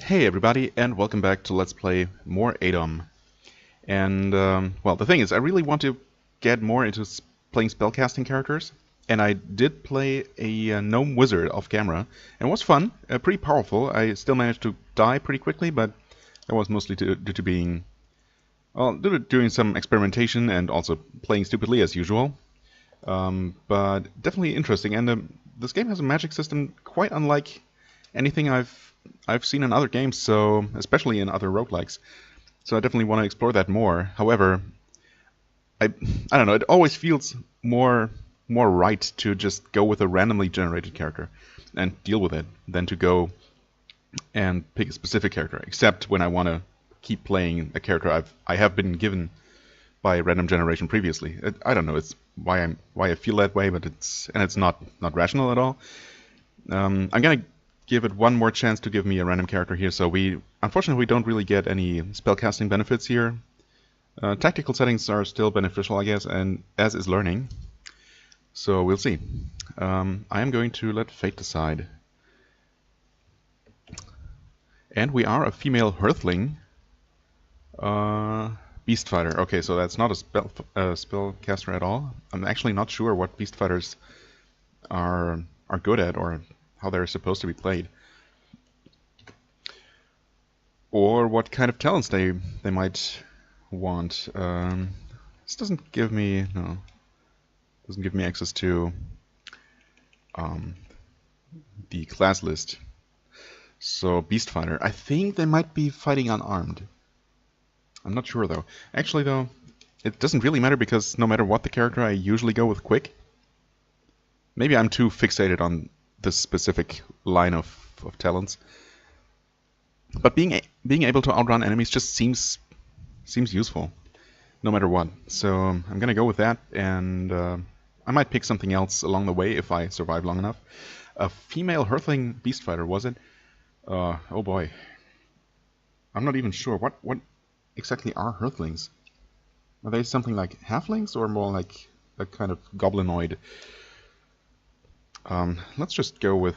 Hey everybody, and welcome back to Let's Play more ADoM. And, well, the thing is, I really want to get more into playing spellcasting characters, and I did play a gnome wizard off camera, and it was fun, pretty powerful. I still managed to die pretty quickly, but that was mostly due to being, well, doing some experimentation and also playing stupidly as usual. But definitely interesting, and this game has a magic system quite unlike anything I've seen in other games, so especially in other roguelikes. So I definitely want to explore that more. However, I don't know, it always feels more right to just go with a randomly generated character and deal with it than to go and pick a specific character, except when I want to keep playing a character I have been given by random generation previously. I don't know, it's why I feel that way, but it's not rational at all. I'm gonna give it one more chance to give me a random character here. So unfortunately, we don't really get any spellcasting benefits here. Tactical settings are still beneficial, I guess, and as is learning. So we'll see. I am going to let fate decide. And we are a female Hurthling. Beastfighter. Okay, so that's not a spellcaster at all. I'm actually not sure what Beastfighters are good at, or how they're supposed to be played, or what kind of talents they might want. This doesn't give me access to the class list. So Beastfighter, I think they might be fighting unarmed. I'm not sure though. Actually though, it doesn't really matter because no matter what the character, I usually go with quick. Maybe I'm too fixated on this specific line of talents, but being able to outrun enemies just seems useful, no matter what. So I'm gonna go with that, and I might pick something else along the way if I survive long enough. A female Hurthling Beastfighter, was it? Oh boy, I'm not even sure what exactly are Hurthlings. Are they something like halflings or more like a kind of goblinoid? Let's just go with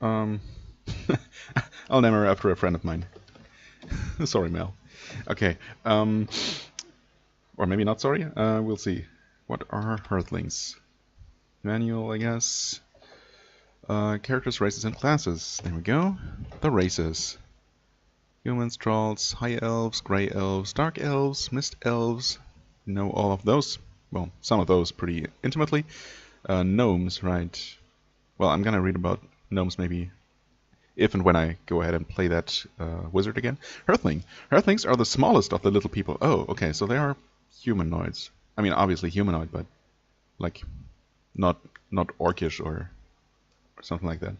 I'll name her after a friend of mine. Sorry, Mel. Okay. Or maybe not sorry. We'll see. What are Hurthlings? Manual, I guess. Characters, races, and classes. There we go. The races. Humans, trolls, high elves, grey elves, dark elves, mist elves. Know all of those. Well, some of those pretty intimately. Gnomes, right. Well, I'm gonna read about gnomes maybe if and when I go ahead and play that wizard again. Hurthling. Hurthlings are the smallest of the little people. Oh, okay, so they are humanoids. I mean, obviously humanoid, but like not orcish or something like that.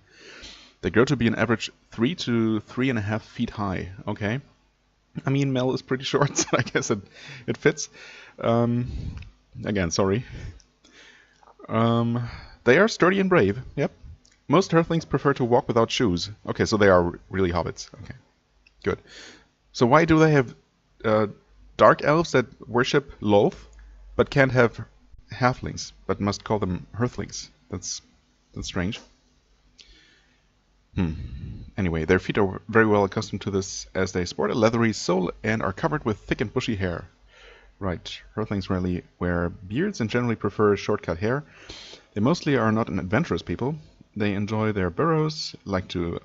They grow to be an average 3 to 3.5 feet high. Okay. I mean, Mel is pretty short, so I guess it fits. Again, sorry. They are sturdy and brave. Yep. Most Hurthlings prefer to walk without shoes. Okay, so they are really hobbits. Okay, good. So why do they have dark elves that worship Lolth, but can't have halflings, but must call them Hurthlings? That's strange. Anyway, their feet are very well accustomed to this, as they sport a leathery sole and are covered with thick and bushy hair. Right, Hurthlings rarely wear beards and generally prefer short-cut hair. They mostly are not an adventurous people. They enjoy their burrows, like to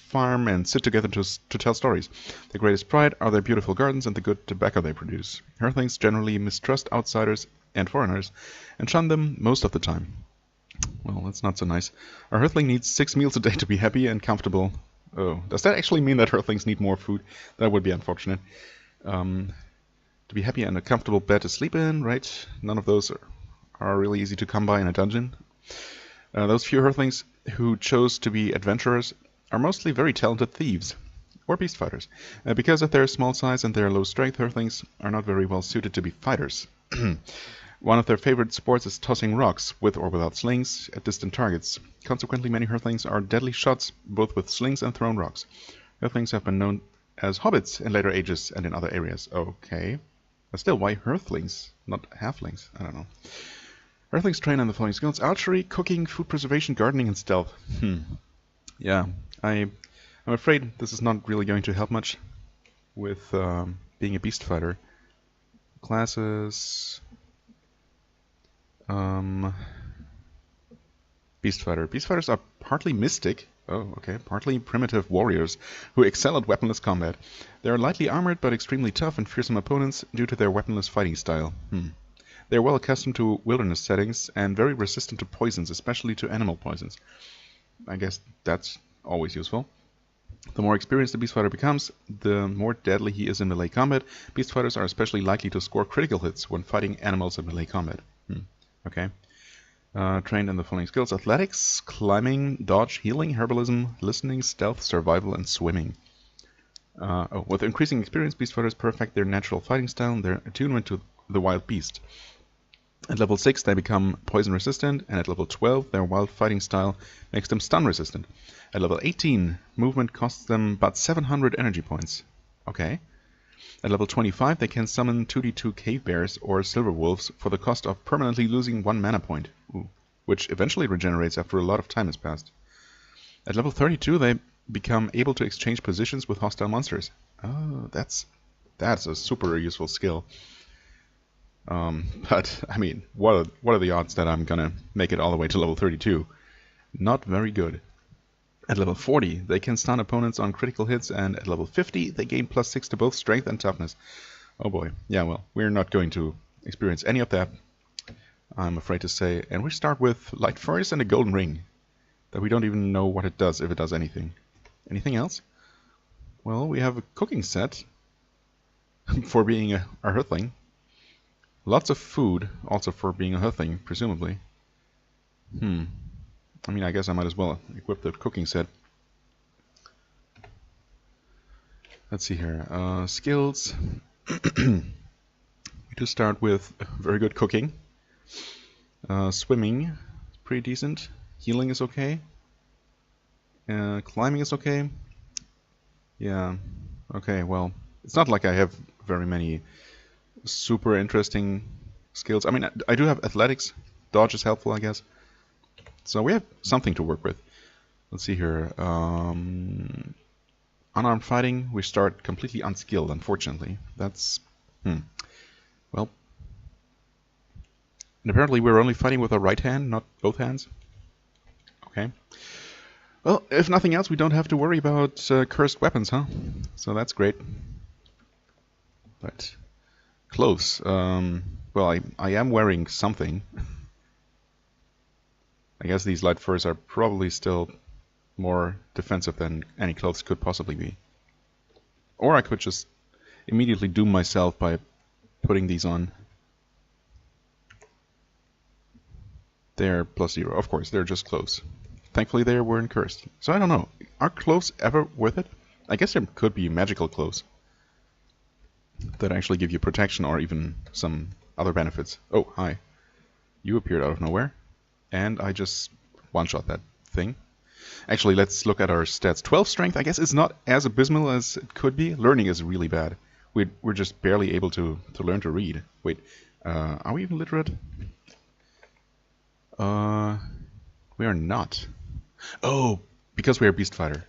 farm and sit together to tell stories. Their greatest pride are their beautiful gardens and the good tobacco they produce. Hurthlings generally mistrust outsiders and foreigners, and shun them most of the time. Well, that's not so nice. Our Hurthling needs 6 meals a day to be happy and comfortable. Oh, does that actually mean that Hurthlings need more food? That would be unfortunate. To be happy and a comfortable bed to sleep in, right? None of those are really easy to come by in a dungeon. Those few Hurthlings who chose to be adventurers are mostly very talented thieves, or beast fighters. Because of their small size and their low strength, Hurthlings are not very well suited to be fighters. One of their favorite sports is tossing rocks, with or without slings, at distant targets. Consequently, many Hurthlings are deadly shots, both with slings and thrown rocks. Hurthlings have been known as hobbits in later ages and in other areas. Okay. But still, why Hurthlings, not halflings? I don't know. Hurthlings train on the following skills: archery, cooking, food preservation, gardening, and stealth. Yeah, I'm afraid this is not really going to help much with being a Beastfighter. Classes... Beastfighter. Beastfighters are partly mystic, partly primitive warriors who excel at weaponless combat. They are lightly armored but extremely tough and fearsome opponents due to their weaponless fighting style. They are well accustomed to wilderness settings and very resistant to poisons, especially to animal poisons. I guess that's always useful. The more experienced the Beastfighter becomes, the more deadly he is in melee combat. Beastfighters are especially likely to score critical hits when fighting animals in melee combat. Okay. Trained in the following skills: athletics, climbing, dodge, healing, herbalism, listening, stealth, survival, and swimming. With increasing experience, Beastfighters perfect their natural fighting style and their attunement to the wild beast. At level 6 they become poison resistant, and at level 12 their wild fighting style makes them stun resistant. At level 18, movement costs them but 700 energy points. Okay. At level 25 they can summon 2d2 cave bears or silver wolves for the cost of permanently losing 1 mana point, which eventually regenerates after a lot of time has passed. At level 32 they become able to exchange positions with hostile monsters. Oh, that's a super useful skill. But, I mean, what are the odds that I'm gonna make it all the way to level 32? Not very good. At level 40, they can stun opponents on critical hits, and at level 50, they gain +6 to both strength and toughness. Oh boy. Yeah, well, we're not going to experience any of that, I'm afraid to say. And we start with Light Furnace and a Golden Ring, that we don't even know what it does, if it does anything. Anything else? Well, we have a cooking set, for being a Hurthling. Lots of food, also for being a Hurthling, presumably. I mean, I guess I might as well equip the cooking set. Let's see here. Skills. We do start with very good cooking. Swimming is pretty decent. Healing is okay. Climbing is okay. Yeah. Okay, well, it's not like I have very many super interesting skills. I mean, I do have athletics. Dodge is helpful, I guess. So we have something to work with. Let's see here. Unarmed fighting, we start completely unskilled, unfortunately. That's... Well... And apparently we're only fighting with our right hand, not both hands. Okay. Well, if nothing else, we don't have to worry about cursed weapons, huh? So that's great. But... Clothes. Well, I am wearing something. I guess these light furs are probably still more defensive than any clothes could possibly be. Or I could just immediately doom myself by putting these on. They're +0. Of course, they're just clothes. Thankfully they weren't cursed. So I don't know. Are clothes ever worth it? I guess there could be magical clothes that actually give you protection or even some other benefits. Oh, hi. You appeared out of nowhere. And I just one-shot that thing. Actually, let's look at our stats. 12 strength, I guess, is not as abysmal as it could be. Learning is really bad. We're just barely able to learn to read. Wait, are we even literate? We are not. Oh, because we are Beastfighter.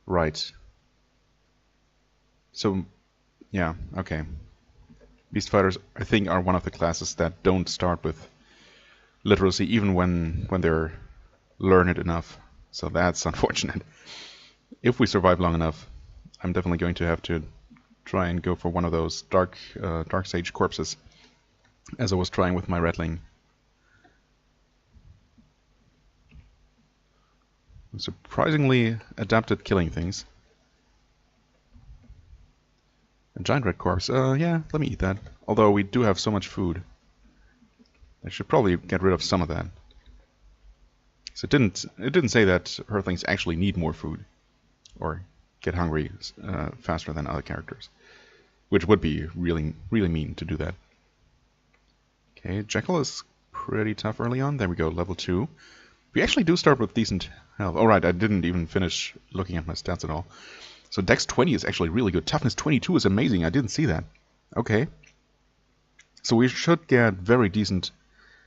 Right. So, yeah, okay. Beastfighters, I think, are one of the classes that don't start with literacy, even when they're learned enough. So that's unfortunate. If we survive long enough, I'm definitely going to have to try and go for one of those dark sage corpses, as I was trying with my Ratling. I'm surprisingly adept at killing things. A giant red corpse. Yeah, let me eat that. Although we do have so much food, I should probably get rid of some of that. So it didn't say that Hurthlings actually need more food, or get hungry faster than other characters, which would be really mean to do that. Okay, Jekyll is pretty tough early on. There we go, level 2. We actually do start with decent health. Alright, I didn't even finish looking at my stats at all. So Dex 20 is actually really good. Toughness 22 is amazing. I didn't see that. Okay. So we should get very decent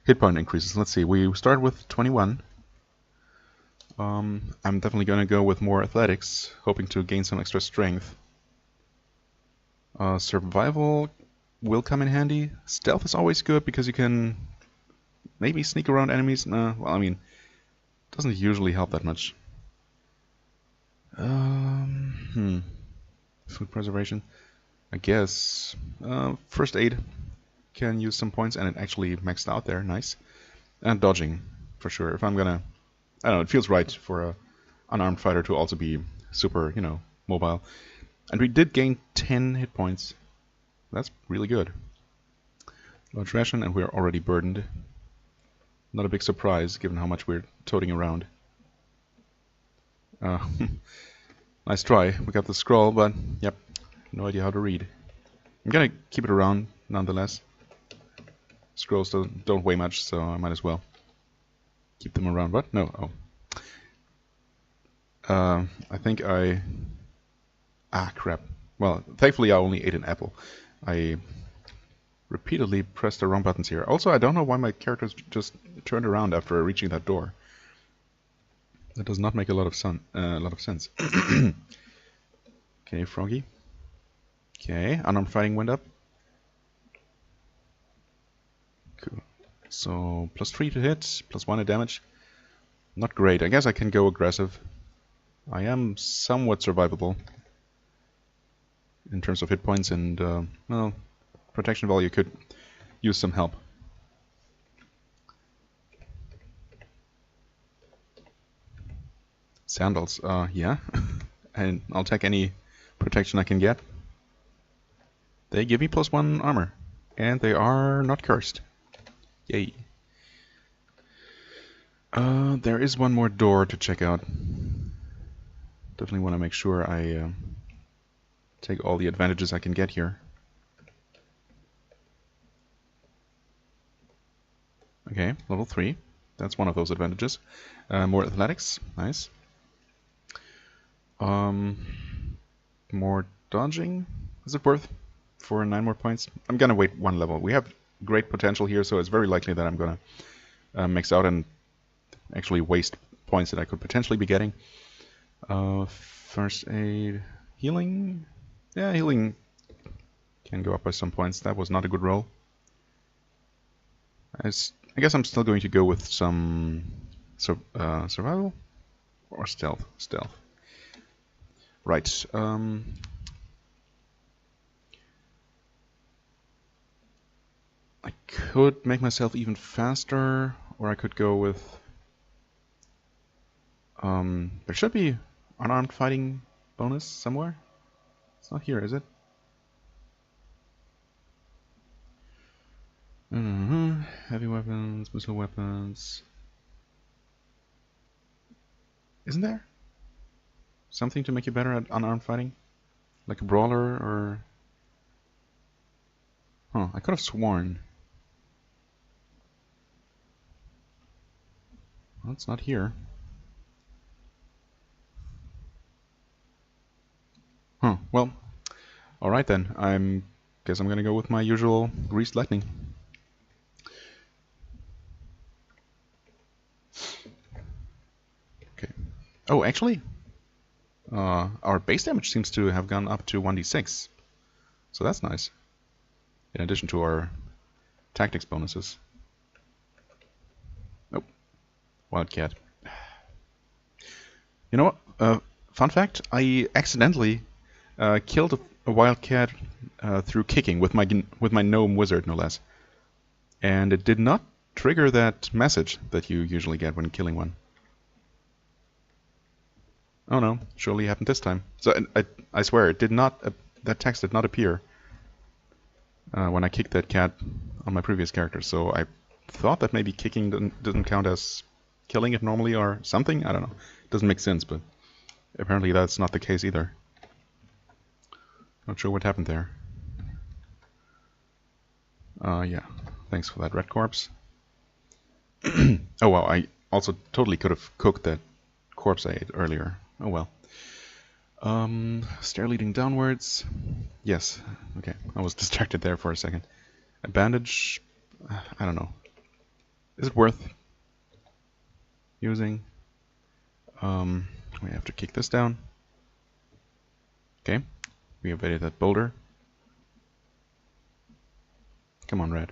hit point increases. Let's see. We start with 21. I'm definitely going to go with more athletics, hoping to gain some extra strength. Survival will come in handy. Stealth is always good because you can maybe sneak around enemies. Well, I mean, it doesn't usually help that much. Food preservation. I guess first aid can use some points, and it actually maxed out there. Nice. And dodging, for sure. If I'm gonna, I don't know, it feels right for a unarmed fighter to also be super, mobile. And we did gain 10 hit points. That's really good. Large ration, and we're already burdened. Not a big surprise, given how much we're toting around. Nice try. We got the scroll, but yep, no idea how to read. I'm gonna keep it around, nonetheless. Scrolls don't weigh much, so I might as well keep them around. What? No. Oh. I think I... Ah, crap. Well, thankfully I only ate an apple. I repeatedly pressed the wrong buttons here. Also, I don't know why my characters just turned around after reaching that door. That does not make a lot of sense. Okay, Froggy. Okay, unarmed fighting went up. Cool. So, +3 to hit, +1 to damage. Not great. I guess I can go aggressive. I am somewhat survivable in terms of hit points, and, well, protection value could use some help. Sandals, yeah. And I'll take any protection I can get. They give me +1 armor, and they are not cursed. Yay. There is one more door to check out. Definitely want to make sure I take all the advantages I can get here. Okay, level 3. That's one of those advantages. More athletics. Nice. More dodging. Is it worth for 9 more points? I'm gonna wait 1 level. We have great potential here, so it's very likely that I'm gonna max out and actually waste points that I could potentially be getting. First aid, healing. Yeah, healing can go up by some points. That was not a good roll. I guess I'm still going to go with some survival or stealth. Stealth. Right. I could make myself even faster, or I could go with... there should be unarmed fighting bonus somewhere. It's not here, is it? Heavy weapons, missile weapons. Isn't there something to make you better at unarmed fighting? Like a brawler or... Huh, I could have sworn. Well, it's not here. Huh, well, alright then. Guess I'm gonna go with my usual greased lightning. Okay. Oh, actually, our base damage seems to have gone up to 1d6. So that's nice. In addition to our tactics bonuses. Nope. Wildcat. You know what? Fun fact, I accidentally killed a wildcat through kicking with my gnome wizard, no less. And it did not trigger that message that you usually get when killing one. Oh no, surely happened this time. So I swear, it did not. That text did not appear when I kicked that cat on my previous character. So I thought that maybe kicking didn't count as killing it normally or something. I don't know. It doesn't make sense, but apparently that's not the case either. Not sure what happened there. Yeah. Thanks for that, red corpse. Oh wow, I also totally could have cooked that corpse I ate earlier. Oh well. Stair leading downwards. Yes. Okay. I was distracted there for a second. A bandage. I don't know. Is it worth using? We have to kick this down. Okay, we evaded that boulder. Come on, red.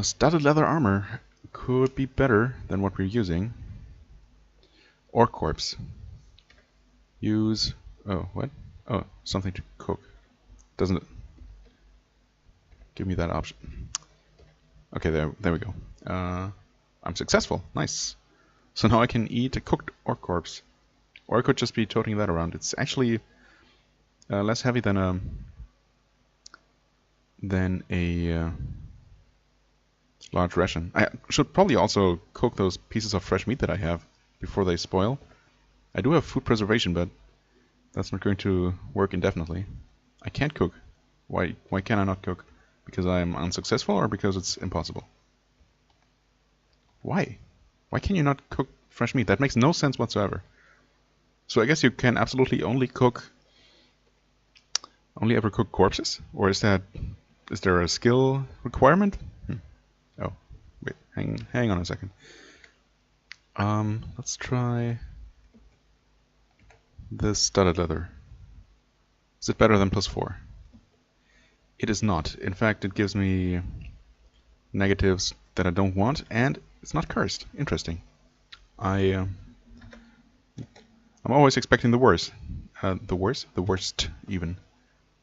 Studded leather armor could be better than what we're using. Or corpse. Use... Oh, what? Oh, something to cook. Doesn't it give me that option? Okay, there we go. I'm successful. Nice. So now I can eat a cooked orc corpse. Or I could just be toting that around. It's actually less heavy than a large ration. I should probably also cook those pieces of fresh meat that I have before they spoil. I do have food preservation, but that's not going to work indefinitely. I can't cook. Why can I not cook? Because I am unsuccessful or because it's impossible? Why? Why can you not cook fresh meat? That makes no sense whatsoever. So I guess you can absolutely only ever cook corpses? Or is there a skill requirement? Oh, wait, hang on a second. Let's try this studded leather. Is it better than +4? It is not. In fact, it gives me negatives that I don't want, and it's not cursed. Interesting. I'm always expecting the worst. The worst? The worst, even.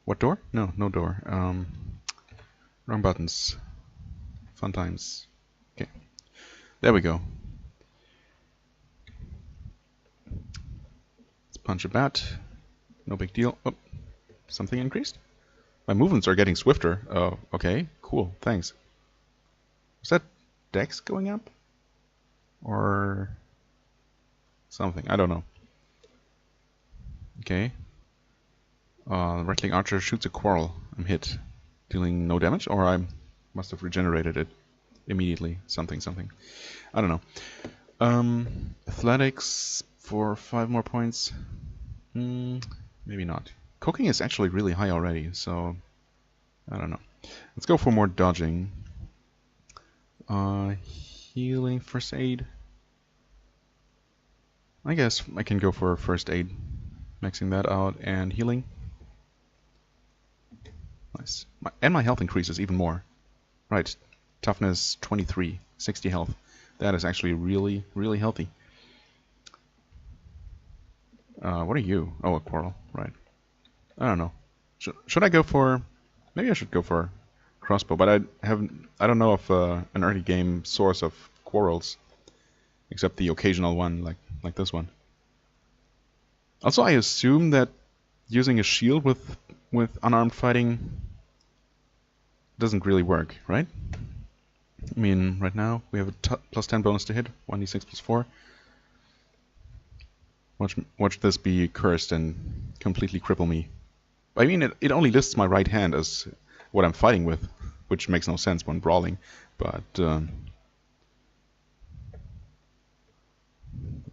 What door? No door. Wrong buttons. Fun times. Okay. There we go. Let's punch a bat. No big deal. Oh, something increased? My movements are getting swifter. Oh, okay. Cool. Thanks. Is that dex going up? Or something? I don't know. Okay. Rattling archer shoots a quarrel. I'm hit. Dealing no damage? Or I must have regenerated it immediately. Something. I don't know. Athletics for 5 more points. Maybe not. Cooking is actually really high already, so I don't know. Let's go for more dodging. Healing, first aid. I guess I can go for first aid. Maxing that out and healing. Nice. And my health increases even more. Right. Toughness 23, 60 health. That is actually really, really healthy. What are you? Oh, a quarrel. Right. I don't know. Should I go for... Maybe I should go for crossbow, but I don't know of an early game source of quarrels, except the occasional one, like this one. Also, I assume that using a shield with unarmed fighting doesn't really work, right? I mean, right now we have a +10 bonus to hit, 1d6 +4. Watch this be cursed and completely cripple me. I mean, it only lists my right hand as what I'm fighting with, which makes no sense when brawling, but let's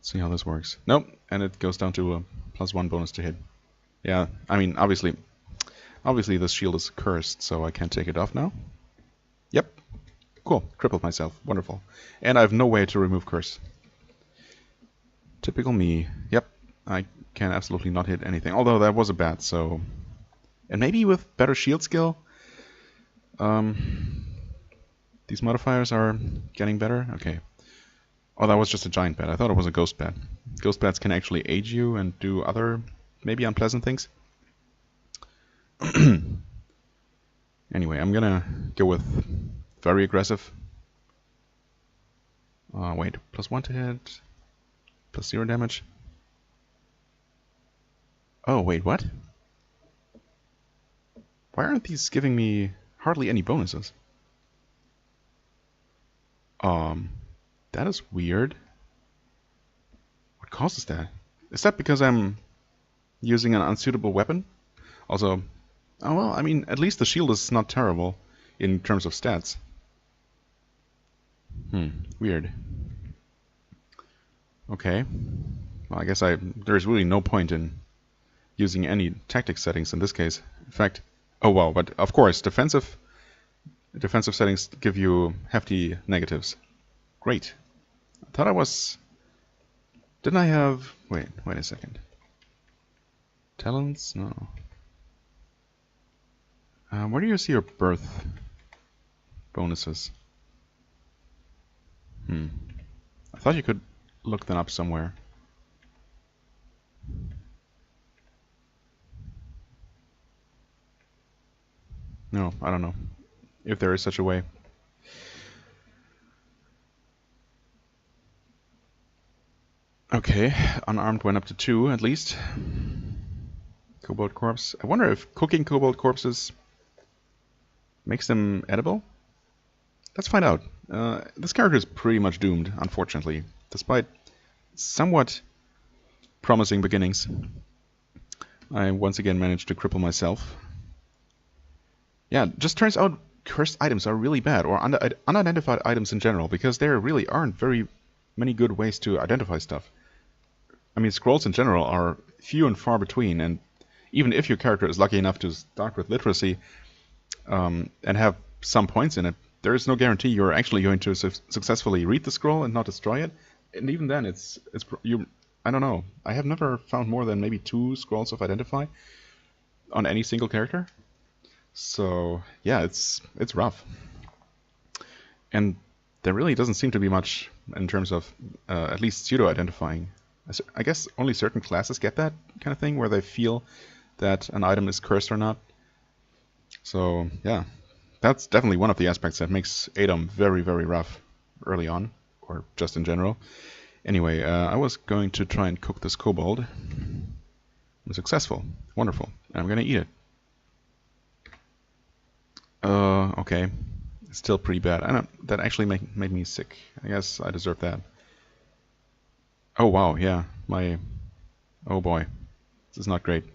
see how this works. Nope, and it goes down to a +1 bonus to hit. Yeah, I mean, obviously this shield is cursed, so I can't take it off now. Yep, cool, crippled myself, wonderful. And I have no way to remove curse. Typical me. Yep, I can absolutely not hit anything, although that was a bat, so... And maybe with better shield skill, these modifiers are getting better? Okay. Oh, that was just a giant bat. I thought it was a ghost bat. Ghost bats can actually aid you and do other, maybe unpleasant things. Anyway, I'm gonna go with very aggressive. Wait, +1 to hit, +0 damage. Oh, wait, what? Why aren't these giving me hardly any bonuses? That is weird. What causes that? Is that because I'm using an unsuitable weapon? Also, oh well, I mean, at least the shield is not terrible in terms of stats. Weird. Okay. Well, I guess there's really no point in using any tactic settings in this case. In fact, oh wow, but of course, defensive settings give you hefty negatives. Great. I thought I was Didn't I have... Wait a second. Talents? No. Where do you see your birth bonuses? I thought you could look them up somewhere. No, I don't know. If there is such a way. Okay, unarmed went up to 2 at least. Cobalt corpse. I wonder if cooking cobalt corpses makes them edible? Let's find out. This character is pretty much doomed, unfortunately, despite somewhat promising beginnings. I once again managed to cripple myself. Yeah, just turns out cursed items are really bad, or unidentified items in general, because there really aren't very many good ways to identify stuff. I mean, scrolls in general are few and far between, and even if your character is lucky enough to start with literacy and have some points in it, there is no guarantee you're actually going to successfully read the scroll and not destroy it. And even then, I don't know. I have never found more than maybe 2 scrolls of identify on any single character. So yeah, it's rough. And there really doesn't seem to be much in terms of at least pseudo-identifying. I guess only certain classes get that kind of thing, where they feel that an item is cursed or not. So yeah, that's definitely one of the aspects that makes ADoM very, very rough early on, or just in general. Anyway, I was going to try and cook this kobold. I'm successful. Wonderful. I'm going to eat it. Okay. It's still pretty bad. That actually made me sick. I guess I deserve that. Oh wow, yeah. Oh boy. This is not great.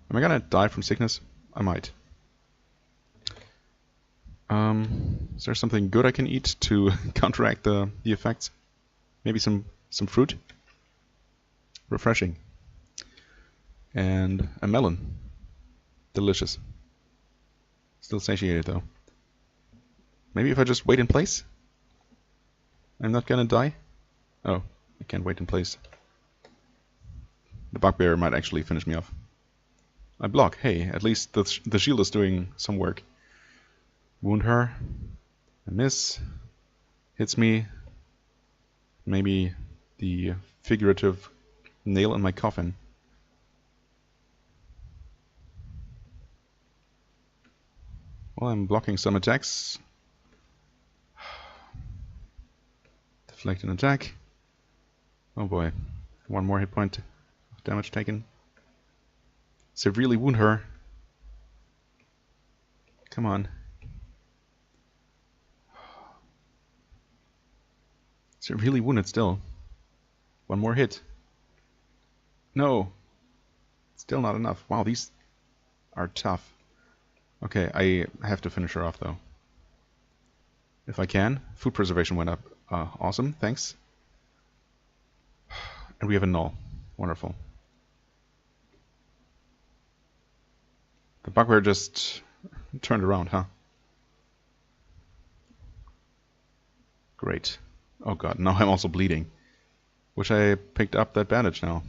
Am I gonna die from sickness? I might. Is there something good I can eat to counteract the effects? Maybe some fruit? Refreshing. And a melon. Delicious. Still satiated though. Maybe if I just wait in place? I'm not gonna die? Oh, I can't wait in place. The bugbear might actually finish me off. I block. Hey, at least the shield is doing some work. Wound her. I miss. Hits me. Maybe the figurative nail in my coffin. Well, I'm blocking some attacks. Deflect an attack. Oh boy. 1 more hit point of damage taken. Severely wound her. Come on. Severely wounded still. 1 more hit. No. Still not enough. Wow, these are tough. Okay, I have to finish her off though. If I can. Food preservation went up. Awesome, thanks. And we have a null. Wonderful. The bugbear just turned around, huh? Great. Oh god, now I'm also bleeding. Wish I picked up that bandage now.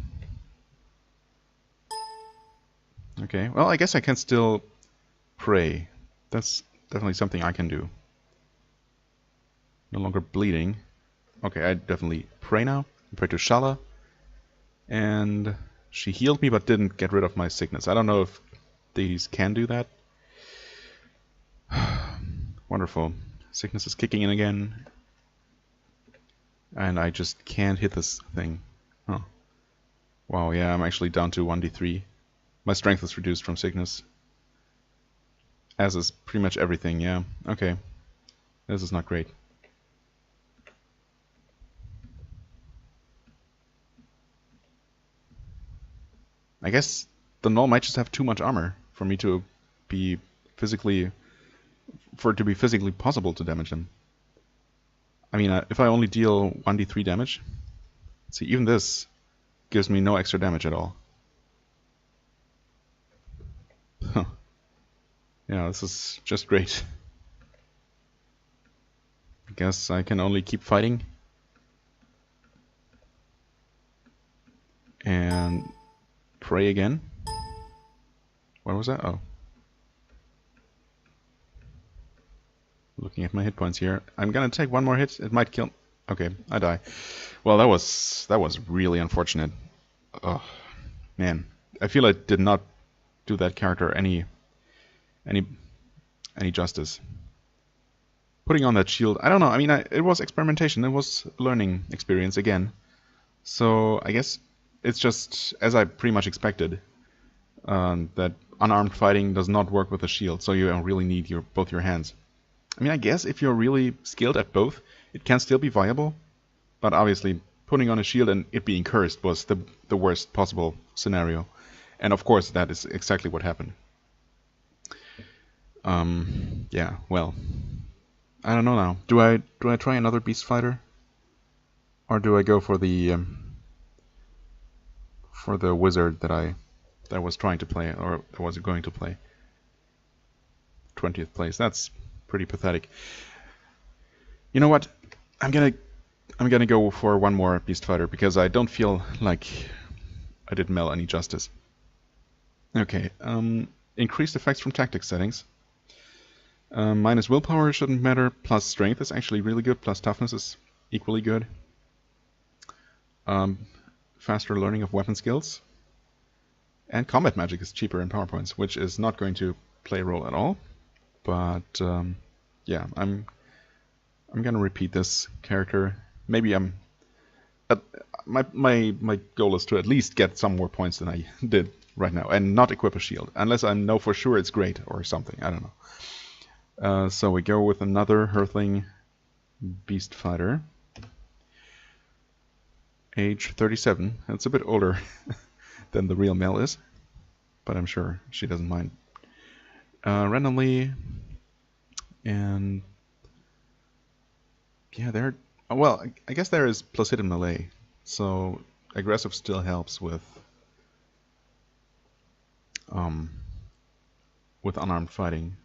Okay, well I guess I can still pray. That's definitely something I can do. No longer bleeding. Okay, I definitely pray now. I pray to Shala. And she healed me but didn't get rid of my sickness. I don't know if these can do that. Wonderful. Sickness is kicking in again. And I just can't hit this thing. Huh. Wow, yeah, I'm actually down to 1d3. My strength is reduced from sickness. As is pretty much everything, yeah. Okay. This is not great. I guess the null might just have too much armor for me to be physically... for it to be physically possible to damage him. I mean, if I only deal 1d3 damage... See, even this gives me no extra damage at all. Huh. Yeah, this is just great. I guess I can only keep fighting. And pray again. What was that? Oh. Looking at my hit points here. I'm gonna take one more hit. It might kill. Okay, I die. Well, that was really unfortunate. Oh, man. I feel I did not do that character any justice. Putting on that shield, I don't know. I mean, it was experimentation. It was learning experience again. So I guess it's just as I pretty much expected. That unarmed fighting does not work with a shield, so you really need both your hands. I mean, I guess if you're really skilled at both, it can still be viable, but obviously putting on a shield and it being cursed was the worst possible scenario. And of course, that is exactly what happened. Yeah, well, I don't know now. Do I try another Beastfighter, or do I go for the wizard that I was trying to play, or was going to play? 20th place. That's pretty pathetic. You know what? I'm gonna go for one more Beastfighter because I don't feel like I did Mel any justice. Okay. Increased effects from tactics settings. Minus willpower shouldn't matter. Plus strength is actually really good. Plus toughness is equally good. Faster learning of weapon skills. And combat magic is cheaper in power points, which is not going to play a role at all. But yeah, I'm gonna repeat this character. Maybe my goal is to at least get some more points than I did right now, and not equip a shield, unless I know for sure it's great or something. I don't know. So we go with another Hurthling Beastfighter. Age 37. That's a bit older than the real Mel is, but I'm sure she doesn't mind. Randomly, and yeah, there. Well, I guess there is plus hit and melee, so aggressive still helps with unarmed fighting.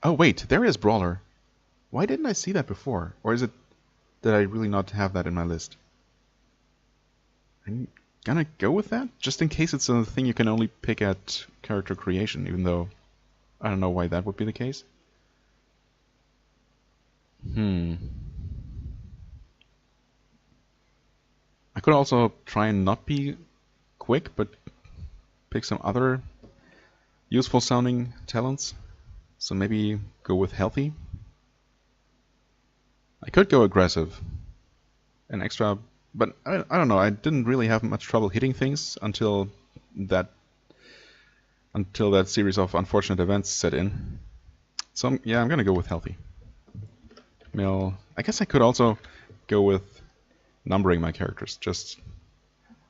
Oh wait, there is brawler. Why didn't I see that before? Or is it that I really not have that in my list? I'm gonna go with that, just in case it's a thing you can only pick at character creation, even though I don't know why that would be the case. I could also try and not be quick, but pick some other useful sounding talents. So maybe go with healthy. I could go aggressive. An extra, but I don't know. I didn't really have much trouble hitting things until that series of unfortunate events set in. So yeah, I'm gonna go with healthy. I guess I could also go with numbering my characters.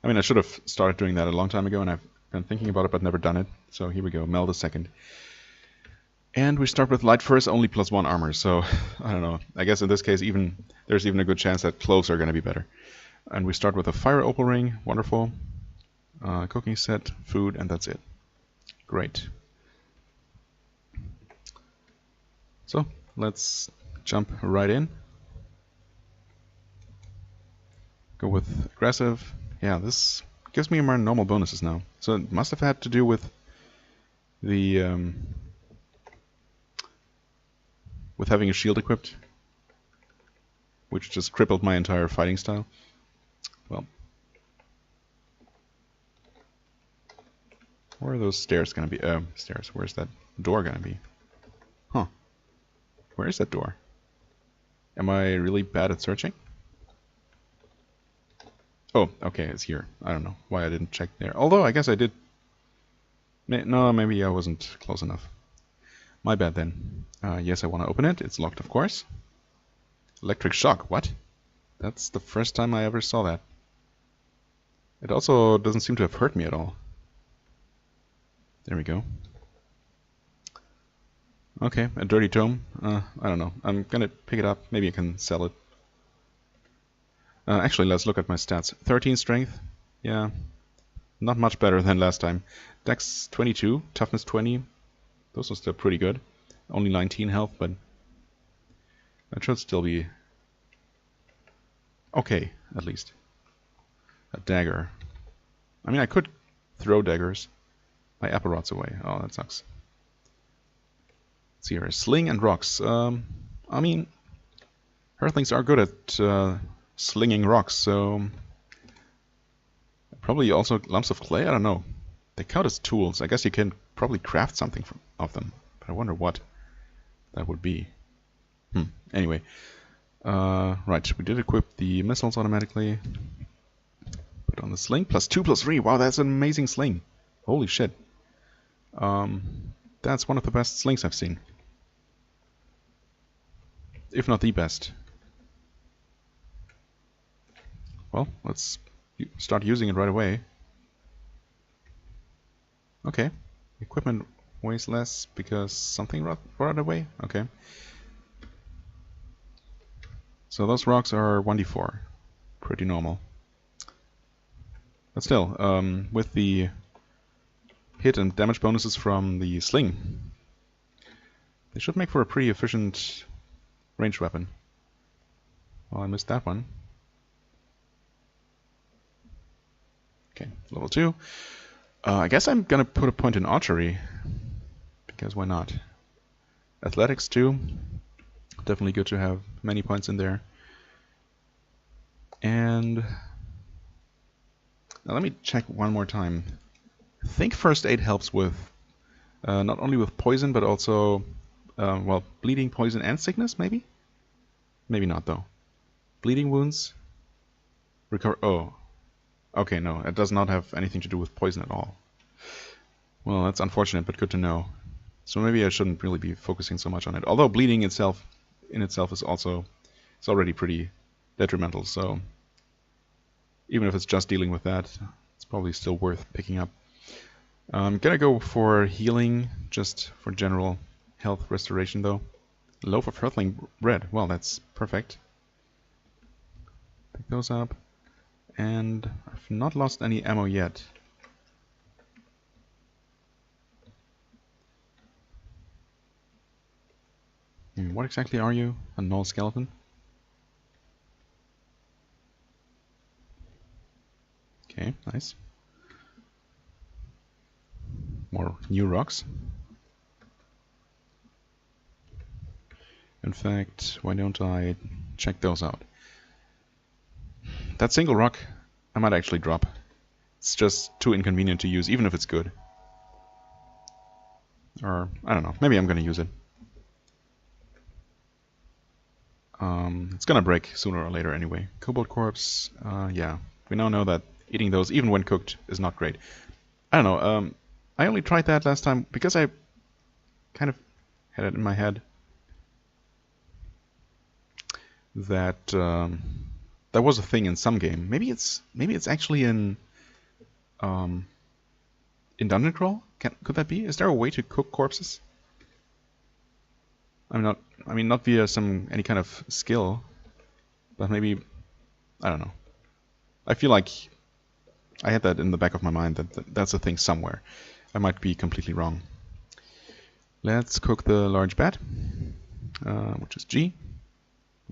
I mean, I should have started doing that a long time ago, and I've been thinking about it, but never done it. So here we go, Mel the second. And we start with light first, only +1 armor. So I don't know. I guess in this case, there's even a good chance that clothes are going to be better. And we start with a fire opal ring. Wonderful. Cooking set, food, and that's it. Great. So let's jump right in. Go with aggressive. Yeah, this gives me more normal bonuses now. So it must have had to do with the with having a shield equipped, which just crippled my entire fighting style. Well, where are those stairs gonna be? Stairs. Where's that door gonna be? Huh. Where is that door? Am I really bad at searching? Oh, okay, it's here. I don't know why I didn't check there. Although, I guess I did. No, maybe I wasn't close enough. My bad then. Yes, I want to open it. It's locked, of course. Electric shock. What? That's the first time I ever saw that. It also doesn't seem to have hurt me at all. There we go. Okay, a dirty tome. I don't know. I'm gonna pick it up. Maybe I can sell it. Actually, let's look at my stats. 13 strength. Yeah, not much better than last time. Dex 22, toughness 20. Those are still pretty good. Only 19 health, but that should still be okay, at least. A dagger. I mean, I could throw daggers. My apple rod's away. Oh, that sucks. Let's see here. Sling and rocks. I mean, Hurthlings are good at slinging rocks, so probably also lumps of clay. I don't know. They count as tools. I guess you can probably craft something of them, but I wonder what that would be. Anyway, right. We did equip the missiles automatically. Put on the sling. +2/+3. Wow, that's an amazing sling. Holy shit. That's one of the best slings I've seen. If not the best. Well, let's start using it right away. Okay. Equipment weighs less because something rotted away? Okay. So those rocks are 1d4. Pretty normal. But still, with the hit and damage bonuses from the sling, they should make for a pretty efficient ranged weapon. Well, I missed that one. Okay, level 2. I guess I'm gonna put a point in archery, because why not? Athletics too. Definitely good to have many points in there. And now let me check one more time. I think first aid helps with not only with poison, but also well, bleeding, poison, and sickness. Maybe. Maybe not though. Bleeding wounds. Recover. Oh. Okay, no, it does not have anything to do with poison at all. Well, that's unfortunate, but good to know. So maybe I shouldn't really be focusing so much on it. Although bleeding itself, in itself, is already pretty detrimental. So even if it's just dealing with that, it's probably still worth picking up. I'm gonna go for healing, just for general health restoration, though. Loaf of Hurthling bread. Well, that's perfect. Pick those up. And I've not lost any ammo yet. What exactly are you? A null skeleton? Okay, nice. More new rocks. In fact, why don't I check those out? That single rock I might actually drop. It's just too inconvenient to use, even if it's good. Or, I don't know, maybe I'm gonna use it. It's gonna break sooner or later anyway. Cobalt corpse, yeah. We now know that eating those, even when cooked, is not great. I don't know, I only tried that last time because I kind of had it in my head that that was a thing in some game. Maybe it's actually in Dungeon Crawl. Could that be? Is there a way to cook corpses? I mean not via any kind of skill, but maybe, I don't know. I feel like I had that in the back of my mind that that's a thing somewhere. I might be completely wrong. Let's cook the large bat, which is G.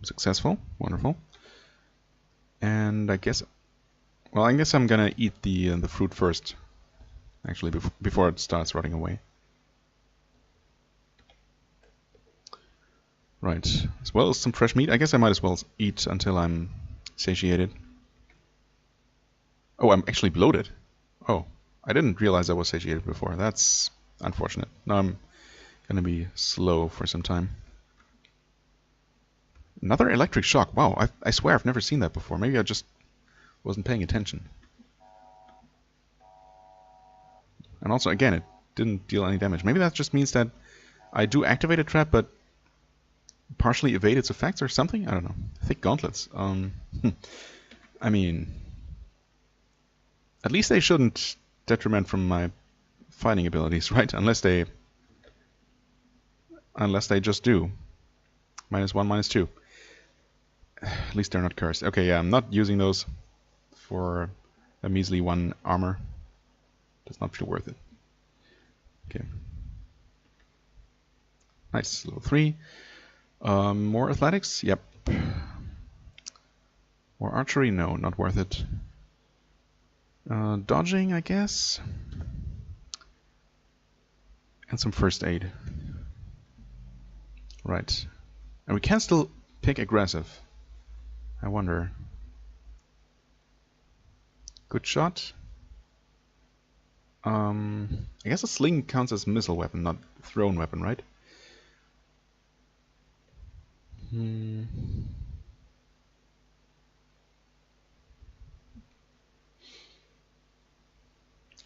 Successful, wonderful. And I guess I'm gonna eat the fruit first, actually, before it starts rotting away. Right, as well as some fresh meat. I guess I might as well eat until I'm satiated. Oh, I'm actually bloated. Oh, I didn't realize I was satiated before. That's unfortunate. Now I'm gonna be slow for some time. Another electric shock. Wow, I swear I've never seen that before. Maybe I just wasn't paying attention. And also, again, it didn't deal any damage. Maybe that just means that I do activate a trap, but partially evade its effects or something? I don't know. Thick gauntlets. I mean, at least they shouldn't detriment from my fighting abilities, right? Unless they just do. -1, -2. At least they're not cursed. Okay, yeah, I'm not using those for a measly 1 armor. Does not feel worth it. Okay. Nice, level 3. More athletics? Yep. More archery? No, not worth it. Dodging, I guess. And some first aid. Right. And we can still pick aggressive. I wonder. Good shot. I guess a sling counts as missile weapon, not thrown weapon, right?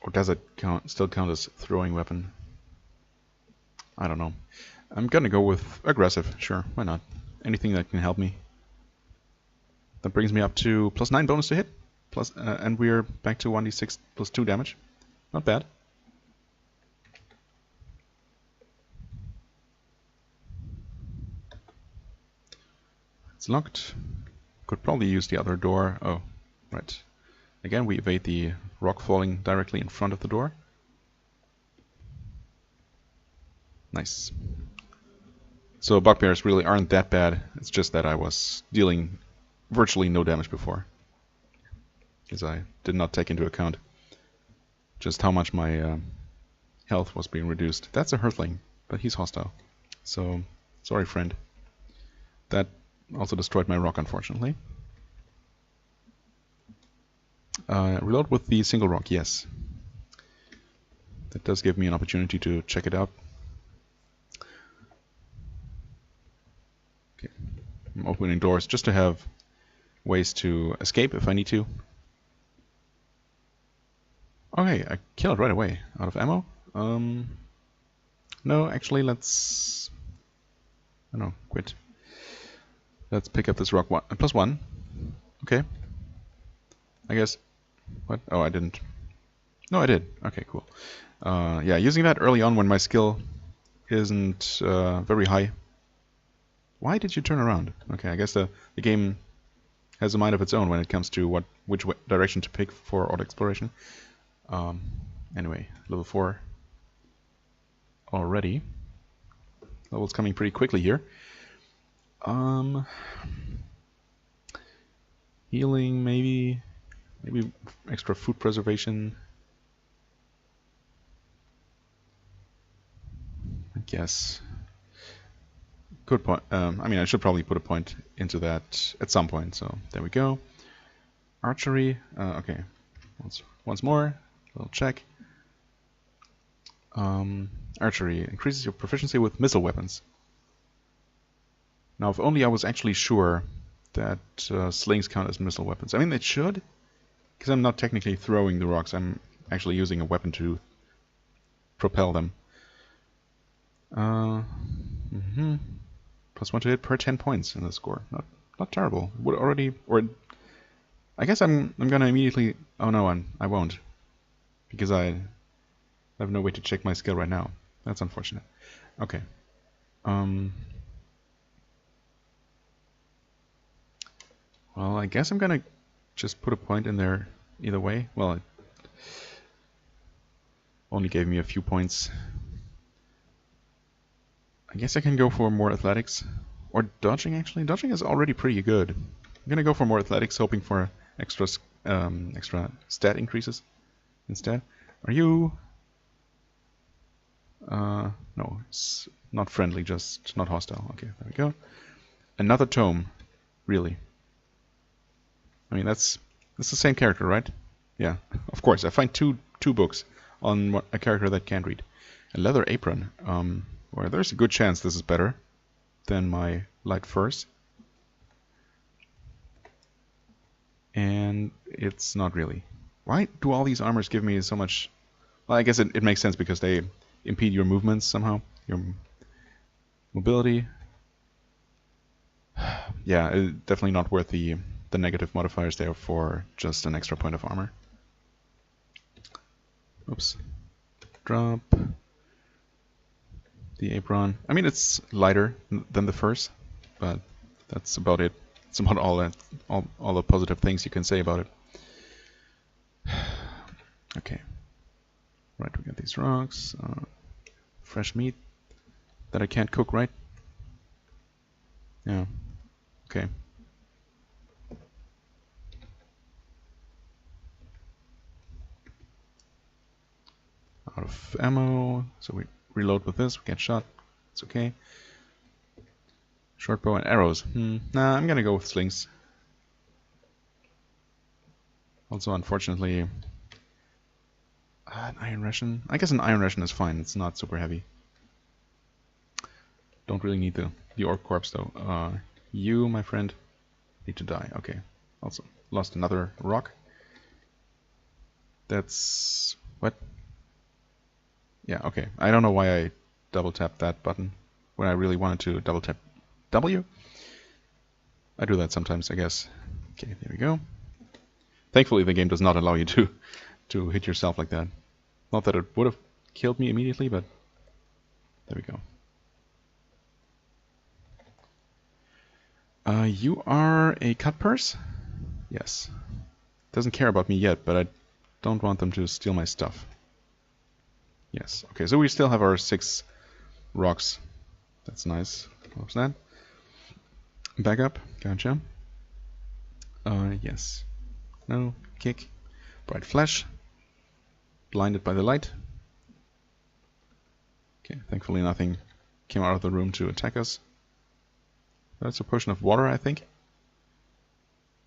Or does it still count as throwing weapon? I don't know. I'm gonna go with aggressive. Sure, why not? Anything that can help me. That brings me up to +9 bonus to hit. And we're back to 1d6 plus 2 damage. Not bad. It's locked. Could probably use the other door. Oh, right. Again, we evade the rock falling directly in front of the door. Nice. So bugbears really aren't that bad. It's just that I was dealing virtually no damage before. Because I did not take into account just how much my health was being reduced. That's a Hurthling, but he's hostile. So, sorry friend. That also destroyed my rock, unfortunately. Reload with the single rock, yes. That does give me an opportunity to check it out. Okay. I'm opening doors just to have ways to escape if I need to. Okay, I kill it right away. Out of ammo? No, actually, let's... Oh no, quit. Let's pick up this rock +1. Okay. I guess... What? Oh, I didn't. No, I did. Okay, cool. Yeah, using that early on when my skill isn't very high. Why did you turn around? Okay, I guess the game has a mind of its own when it comes to which direction to pick for auto exploration. Anyway, level 4 already. Level's coming pretty quickly here. Healing, maybe extra food preservation. I guess. Good point. I mean, I should probably put a point into that at some point. So there we go. Archery. Okay. Once more. Little check. Archery increases your proficiency with missile weapons. Now, if only I was actually sure that slings count as missile weapons. I mean, it should, because I'm not technically throwing the rocks. I'm actually using a weapon to propel them. +1 to hit per 10 points in the score. Not terrible. Would already, or I guess I'm gonna immediately. Oh no, I won't, because I have no way to check my skill right now. That's unfortunate. Okay. Well, I guess I'm gonna just put a point in there either way. Well, it only gave me a few points. I guess I can go for more athletics. Or dodging, actually. Dodging is already pretty good. I'm gonna go for more athletics, hoping for extra stat increases instead. Are you... no, it's not friendly, just not hostile. Okay, there we go. Another tome. Really. I mean, that's the same character, right? Yeah, of course. I find two books on a character that can't read. A leather apron. Well, there's a good chance this is better than my light furs. And it's not really. Why do all these armors give me so much... Well, I guess it makes sense because they impede your movements somehow. Your mobility. Yeah, definitely not worth the negative modifiers there for just an extra point of armor. Oops. Drop. The apron. I mean, it's lighter than the furs, but that's about it. It's about all the positive things you can say about it. Okay. Right, we got these rocks. Fresh meat that I can't cook, right? Yeah. Okay. out of ammo, so we reload with this, we get shot, it's okay. Short bow and arrows. Nah, I'm gonna go with slings. Also, unfortunately, an iron ration. I guess an iron ration is fine, it's not super heavy. Don't really need the orc corpse though. You, my friend, need to die. Okay. Also, lost another rock. That's... what? Yeah, okay. I don't know why I double tapped that button when I really wanted to double tap W. I do that sometimes, I guess. Okay, there we go. Thankfully, the game does not allow you to hit yourself like that. Not that it would have killed me immediately, but there we go. You are a cut purse? Yes. Doesn't care about me yet, but I don't want them to steal my stuff. Yes. Okay, so we still have our 6 rocks. That's nice. What was that? Back up. Gotcha. Yes. No. Kick. Bright flash. Blinded by the light. Okay, thankfully nothing came out of the room to attack us. That's a potion of water, I think.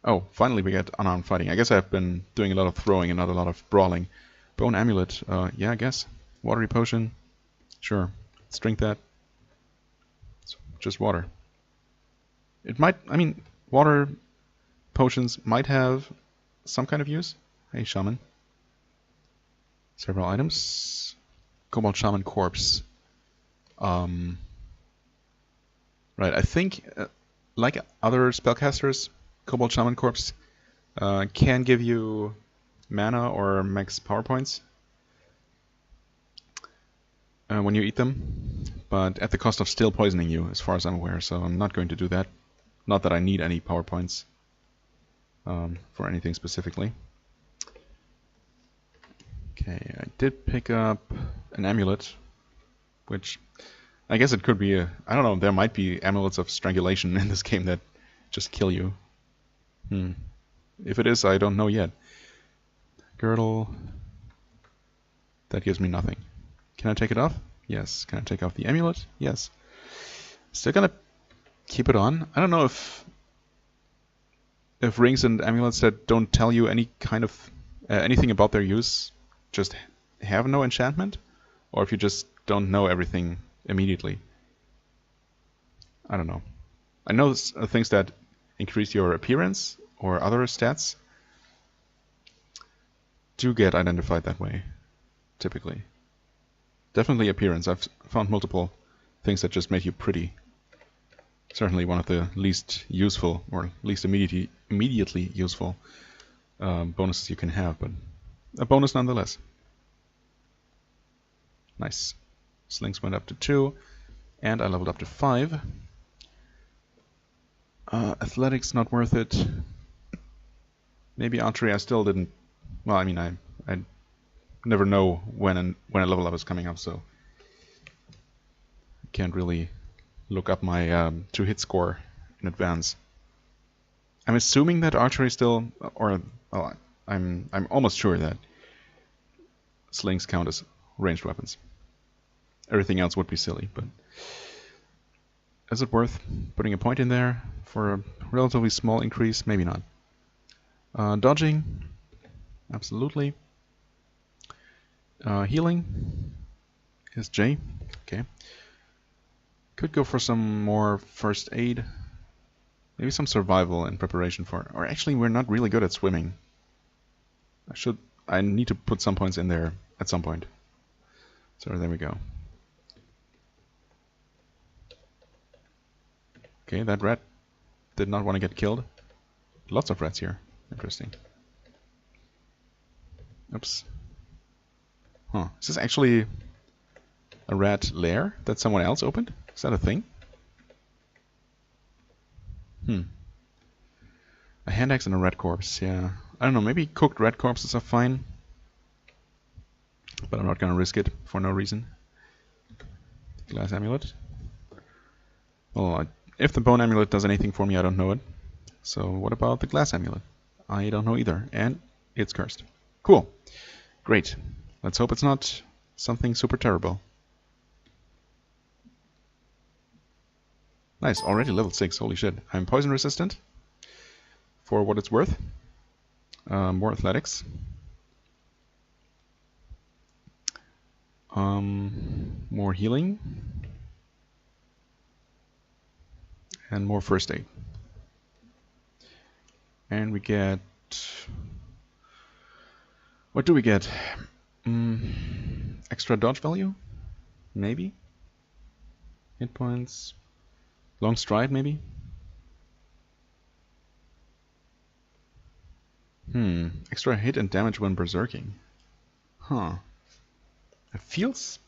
Oh, finally we get unarmed fighting. I guess I've been doing a lot of throwing and not a lot of brawling. Bone amulet. Yeah, I guess. Watery potion. Sure. Let's drink that. It's just water. It might... I mean, water potions might have some kind of use. Hey, shaman. Several items. Cobalt shaman corpse. Right, I think, like other spellcasters, Cobalt Shaman Corpse can give you mana or max power points when you eat them, but at the cost of still poisoning you, as far as I'm aware, so I'm not going to do that. Not that I need any power points for anything specifically. Okay, I did pick up an amulet, which... I guess it could be a... I don't know, there might be amulets of strangulation in this game that just kill you. If it is, I don't know yet. Girdle... That gives me nothing. Can I take it off? Yes. Can I take off the amulet? Yes. Still gonna keep it on. I don't know if rings and amulets that don't tell you any kind of... anything about their use just have no enchantment, or if you just don't know everything immediately. I don't know. I know things that increase your appearance or other stats do get identified that way, typically. Definitely appearance. I've found multiple things that just make you pretty. Certainly one of the least useful, or least immediately useful bonuses you can have, but a bonus nonetheless. Nice. Slings went up to 2, and I leveled up to 5. Athletics, not worth it. Maybe archery, I still didn't... Well, I mean, I never know when a level up is coming up, so... I can't really look up my 2-hit score in advance. I'm assuming that archery still... Or, well, I'm almost sure that slings count as ranged weapons. Everything else would be silly, but is it worth putting a point in there for a relatively small increase? Maybe not. Dodging, absolutely. Healing is J. Okay. Could go for some more first aid. Maybe some survival in preparation for... Or actually, we're not really good at swimming. I need to put some points in there at some point. So there we go. Okay, that rat did not want to get killed. Lots of rats here. Interesting. Oops. Huh. Is this actually a rat lair that someone else opened? Is that a thing? A hand axe and a rat corpse, yeah. I don't know, maybe cooked rat corpses are fine. But I'm not gonna risk it for no reason. Glass amulet. Well, if the bone amulet does anything for me, I don't know it. So what about the glass amulet? I don't know either. And it's cursed. Cool. Great. Let's hope it's not something super terrible. Nice, already level 6, holy shit. I'm poison resistant, for what it's worth. More athletics. More healing. And more first aid. And we get... What do we get? Extra dodge value? Maybe? Hit points. Long stride, maybe? Extra hit and damage when berserking. Huh. It feels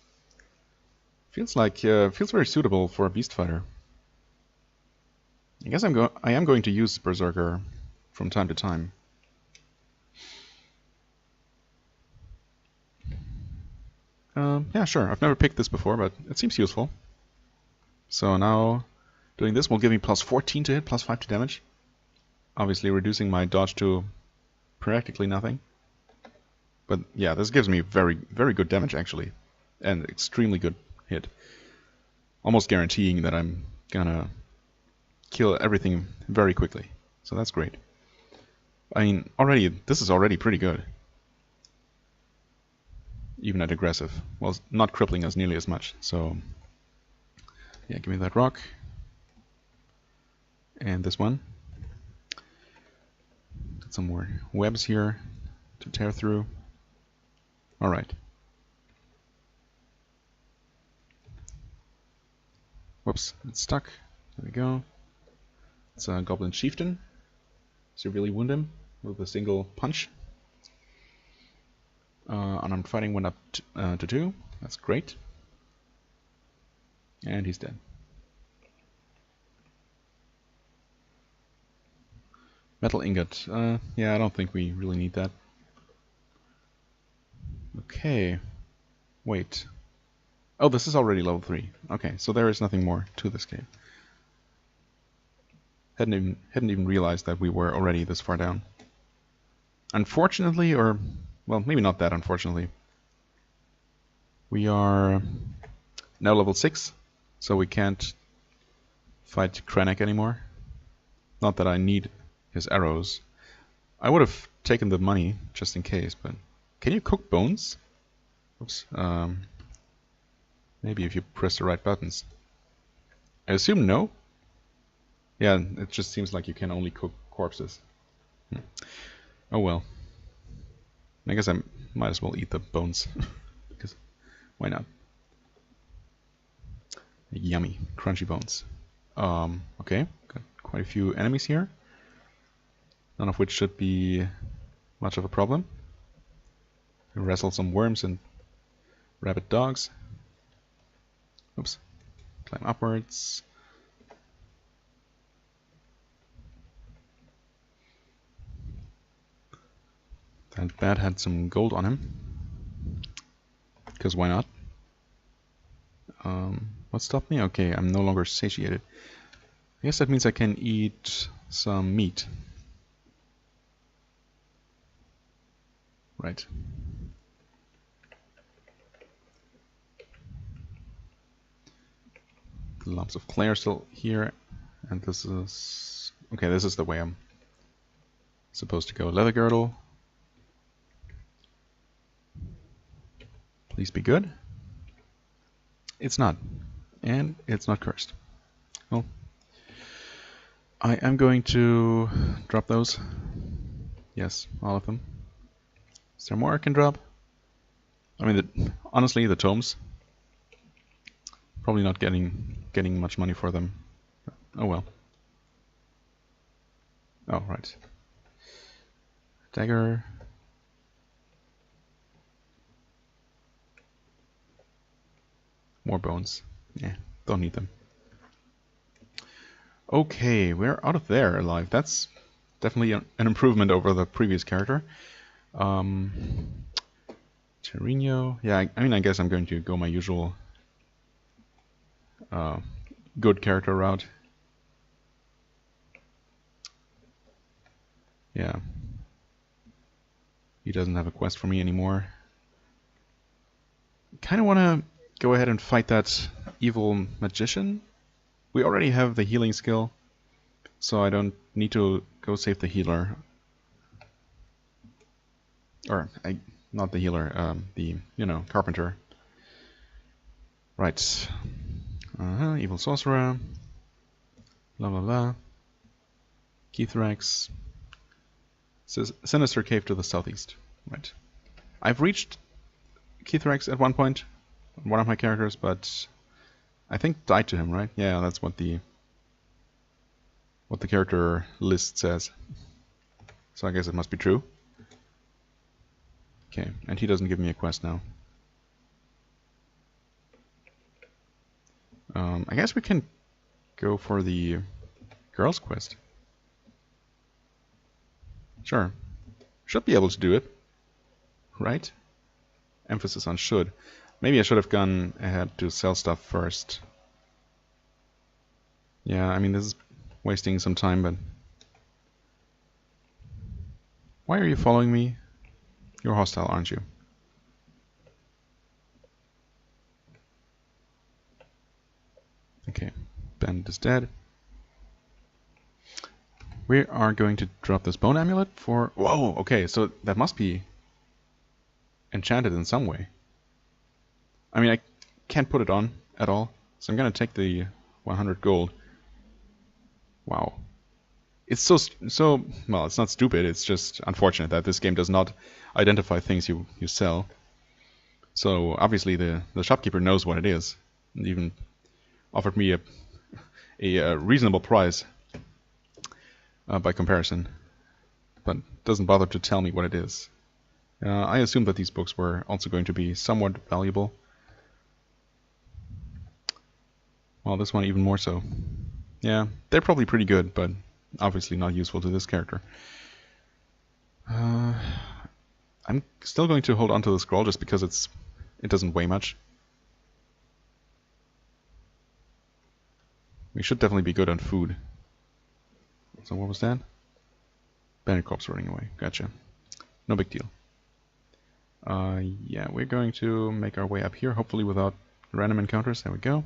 very suitable for a Beastfighter. I guess I am going to use Berserker from time to time. Yeah, sure. I've never picked this before, but it seems useful. So now, doing this will give me plus 14 to hit, plus 5 to damage. Obviously reducing my dodge to practically nothing. But yeah, this gives me very, very good damage actually. And extremely good hit. Almost guaranteeing that I'm gonna kill everything very quickly. So that's great. I mean, this is already pretty good. Even at aggressive. Well, it's not crippling us nearly as much, so... Yeah, give me that rock. And this one. Got some more webs here to tear through. Alright. Whoops, it's stuck. There we go. It's a Goblin Chieftain. Severely wound him with a single punch. Unarmed fighting went up to 2. That's great. And he's dead. Metal ingot. Yeah, I don't think we really need that. Okay. Wait. Oh, this is already level 3. Okay, so there is nothing more to this game. Hadn't even realized that we were already this far down. Unfortunately, or... well, maybe not that unfortunately. We are now level 6, so we can't fight Krennic anymore. Not that I need his arrows. I would have taken the money just in case, but... Can you cook bones? Oops. Maybe if you press the right buttons. I assume no? Yeah, it just seems like you can only cook corpses. Oh well. I guess I might as well eat the bones. Because why not? Yummy, crunchy bones. Okay, got quite a few enemies here. None of which should be much of a problem. We wrestle some worms and rabbit dogs. Oops. Climb upwards. That bat had some gold on him. Because why not? What stopped me? Okay, I'm no longer satiated. I guess that means I can eat some meat. Right. The lumps of clay are still here. And this is... okay, this is the way I'm supposed to go. Leather girdle. Please be good. It's not. And it's not cursed. Well, I am going to drop those. Yes, all of them. Is there more I can drop? I mean, honestly, the tomes. Probably not getting much money for them. Oh well. Oh, right. Dagger. More bones. Yeah, don't need them. Okay, we're out of there alive. That's definitely an improvement over the previous character. Terino. Yeah, I mean, I guess I'm going to go my usual good character route. Yeah. He doesn't have a quest for me anymore. kind of want to go ahead and fight that evil magician. We already have the healing skill, so I don't need to go save the healer. Or, not the healer, the, carpenter. Right. Evil sorcerer. Blah blah blah. Keithrax. Sinister cave to the southeast. Right. I've reached Keithrax at one point, one of my characters, but I think died to him, right? Yeah, that's what the character list says. So I guess it must be true. Okay, and he doesn't give me a quest now. I guess we can go for the girls quest. Sure. Should be able to do it. Right? Emphasis on should. Maybe I should have gone ahead to sell stuff first. Yeah, I mean, this is wasting some time, but... Why are you following me? You're hostile, aren't you? Okay, Bandit is dead. We are going to drop this bone amulet for... Whoa, okay, so that must be enchanted in some way. I mean, I can't put it on at all, so I'm gonna take the 100 gold. Wow. It's so well, it's not stupid, it's just unfortunate that this game does not identify things you sell. So obviously the shopkeeper knows what it is, and even offered me a reasonable price by comparison, but doesn't bother to tell me what it is. I assume that these books were also going to be somewhat valuable. Well, this one even more so. Yeah, they're probably pretty good, but obviously not useful to this character. I'm still going to hold on to the scroll just because it doesn't weigh much. We should definitely be good on food. So what was that? Bandit corpse running away. Gotcha. No big deal. Yeah, we're going to make our way up here, hopefully without random encounters. There we go.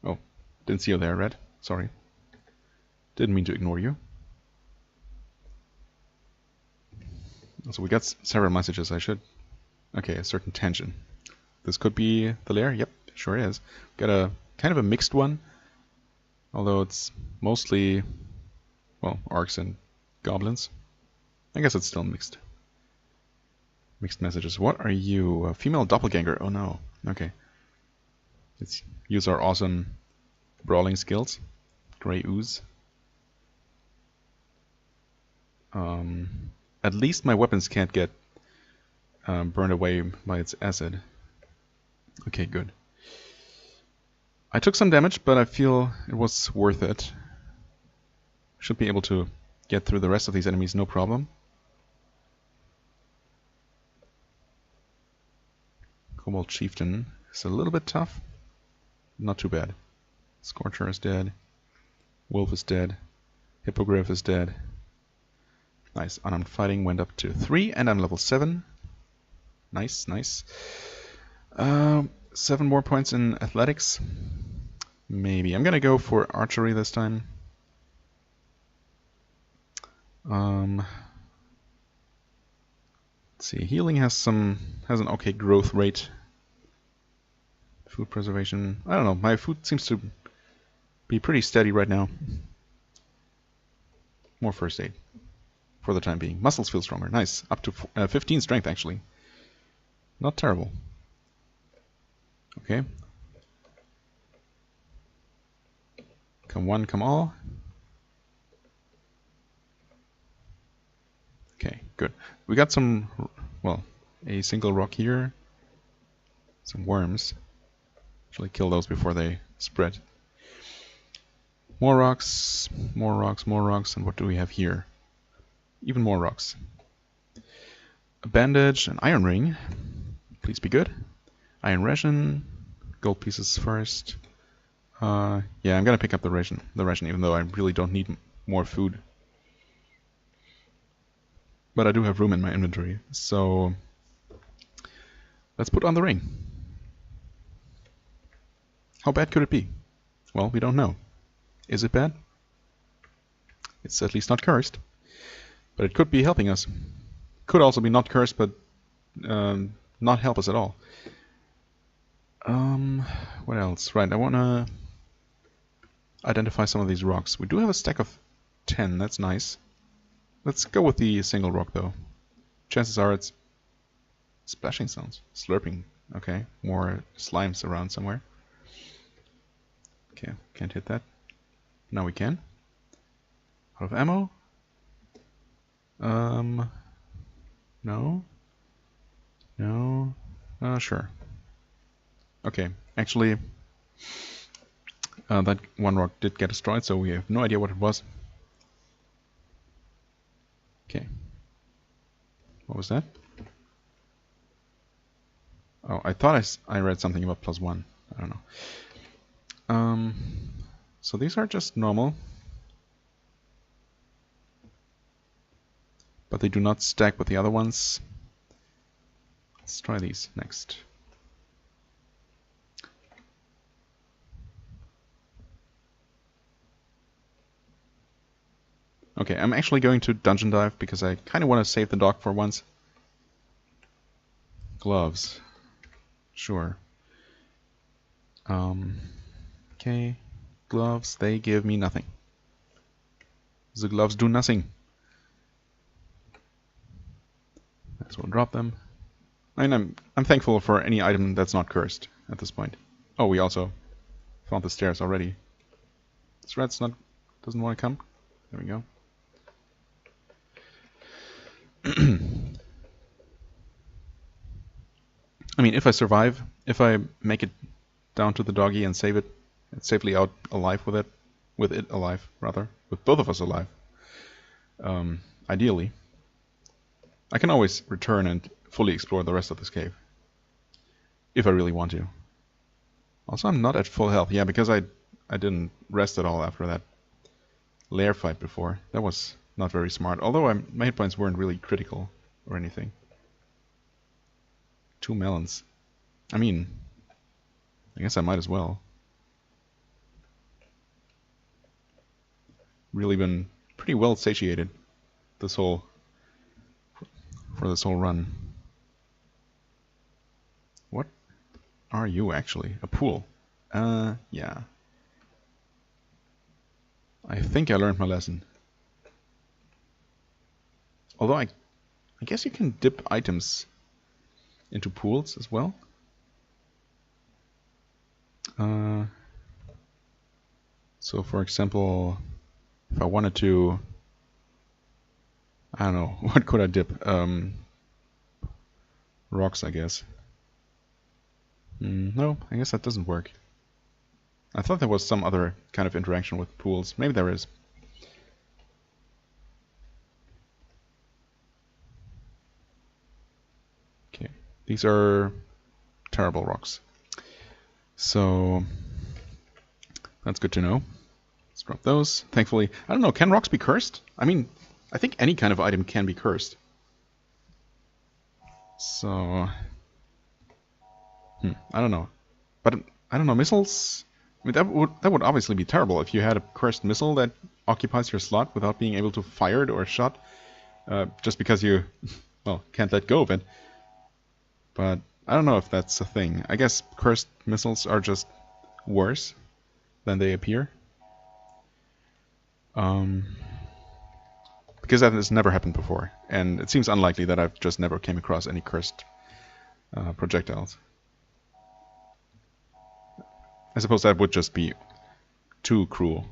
Oh, didn't see you there, Red. Sorry. Didn't mean to ignore you. So we got several messages. I should... Okay, a certain tension. This could be the lair. Yep, sure is. Got a kind of a mixed one. Although it's mostly, well, orcs and goblins. I guess it's still mixed. Mixed messages. What are you? A female doppelganger? Oh no. Okay. Let's use our awesome brawling skills. Grey ooze. At least my weapons can't get burned away by its acid. Okay, good. I took some damage, but I feel it was worth it. Should be able to get through the rest of these enemies, no problem. Kobold Chieftain is a little bit tough. Not too bad. Scorcher is dead. Wolf is dead. Hippogriff is dead. Nice. Unarmed fighting went up to 3, and I'm level 7. Nice, nice. 7 more points in athletics. Maybe. I'm gonna go for archery this time. Let's see. Healing has an okay growth rate. Food preservation. I don't know. My food seems to be pretty steady right now. More first aid for the time being. Muscles feel stronger. Nice. Up to 15 strength actually. Not terrible. Okay. Come one, come all. Okay, good. We got some, well, a single rock here. Some worms. Actually kill those before they spread. More rocks, more rocks, more rocks. And what do we have here? Even more rocks. A bandage, an iron ring. Please be good. Iron ration. Gold pieces first. Yeah, I'm gonna pick up the ration, even though I really don't need more food. But I do have room in my inventory, so let's put on the ring. How bad could it be? Well, we don't know. Is it bad? It's at least not cursed. But it could be helping us. Could also be not cursed, but not help us at all. What else? Right, I want to identify some of these rocks. We do have a stack of 10, that's nice. Let's go with the single rock, though. Chances are it's splashing sounds. Slurping. Okay, more slimes around somewhere. Okay, can't hit that. Now we can. Out of ammo? No. No. Sure. Okay, actually, that one rock did get destroyed, so we have no idea what it was. Okay. What was that? Oh, I thought I read something about +1. I don't know. So these are just normal. But they do not stack with the other ones. Let's try these next. Okay, I'm actually going to dungeon dive because I kind of want to save the dog for once. Gloves. Sure. Okay. Gloves, they give me nothing. The gloves do nothing. Might as well drop them. I mean, I'm thankful for any item that's not cursed at this point. Oh, we also found the stairs already. This rat's doesn't want to come. There we go. I mean, if I survive, if I make it down to the doggy and save it, and safely out alive with it alive, rather, with both of us alive, ideally, I can always return and fully explore the rest of this cave. If I really want to. Also, I'm not at full health. Yeah, because I didn't rest at all after that lair fight before. That was not very smart. Although my hit points weren't really critical or anything. 2 melons. I mean, I guess I might as well. Really been pretty well satiated for this whole run. What are you actually? A pool? Yeah. I think I learned my lesson. Although I guess you can dip items into pools as well. So for example, if I wanted to, I don't know, what could I dip? Rocks, I guess. No, I guess that doesn't work. I thought there was some other kind of interaction with pools. Maybe there is. Okay, these are terrible rocks. So that's good to know. Let's drop those. Thankfully, I don't know, can rocks be cursed? I mean, I think any kind of item can be cursed. So, I don't know. But, I don't know, missiles? I mean, that would obviously be terrible if you had a cursed missile that occupies your slot without being able to fire it or shot, just because you, well, can't let go of it. But I don't know if that's a thing. I guess cursed missiles are just worse than they appear. Because that has never happened before, and it seems unlikely that I've just never came across any cursed projectiles. I suppose that would just be too cruel.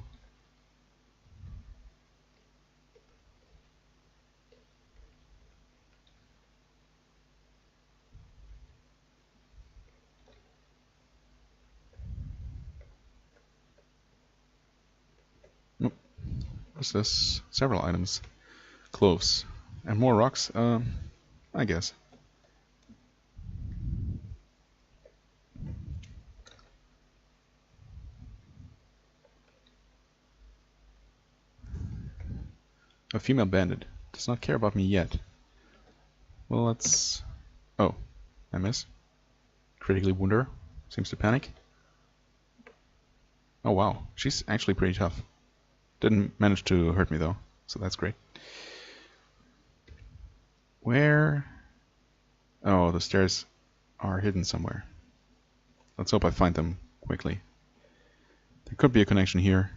Nope. What's this? Several items. Cloves. And more rocks? I guess. A female bandit. Does not care about me yet. Well, let's... Oh, I miss. Critically wound her. Seems to panic. Oh wow, she's actually pretty tough. Didn't manage to hurt me though, so that's great. Where? Oh, the stairs are hidden somewhere. Let's hope I find them quickly. There could be a connection here.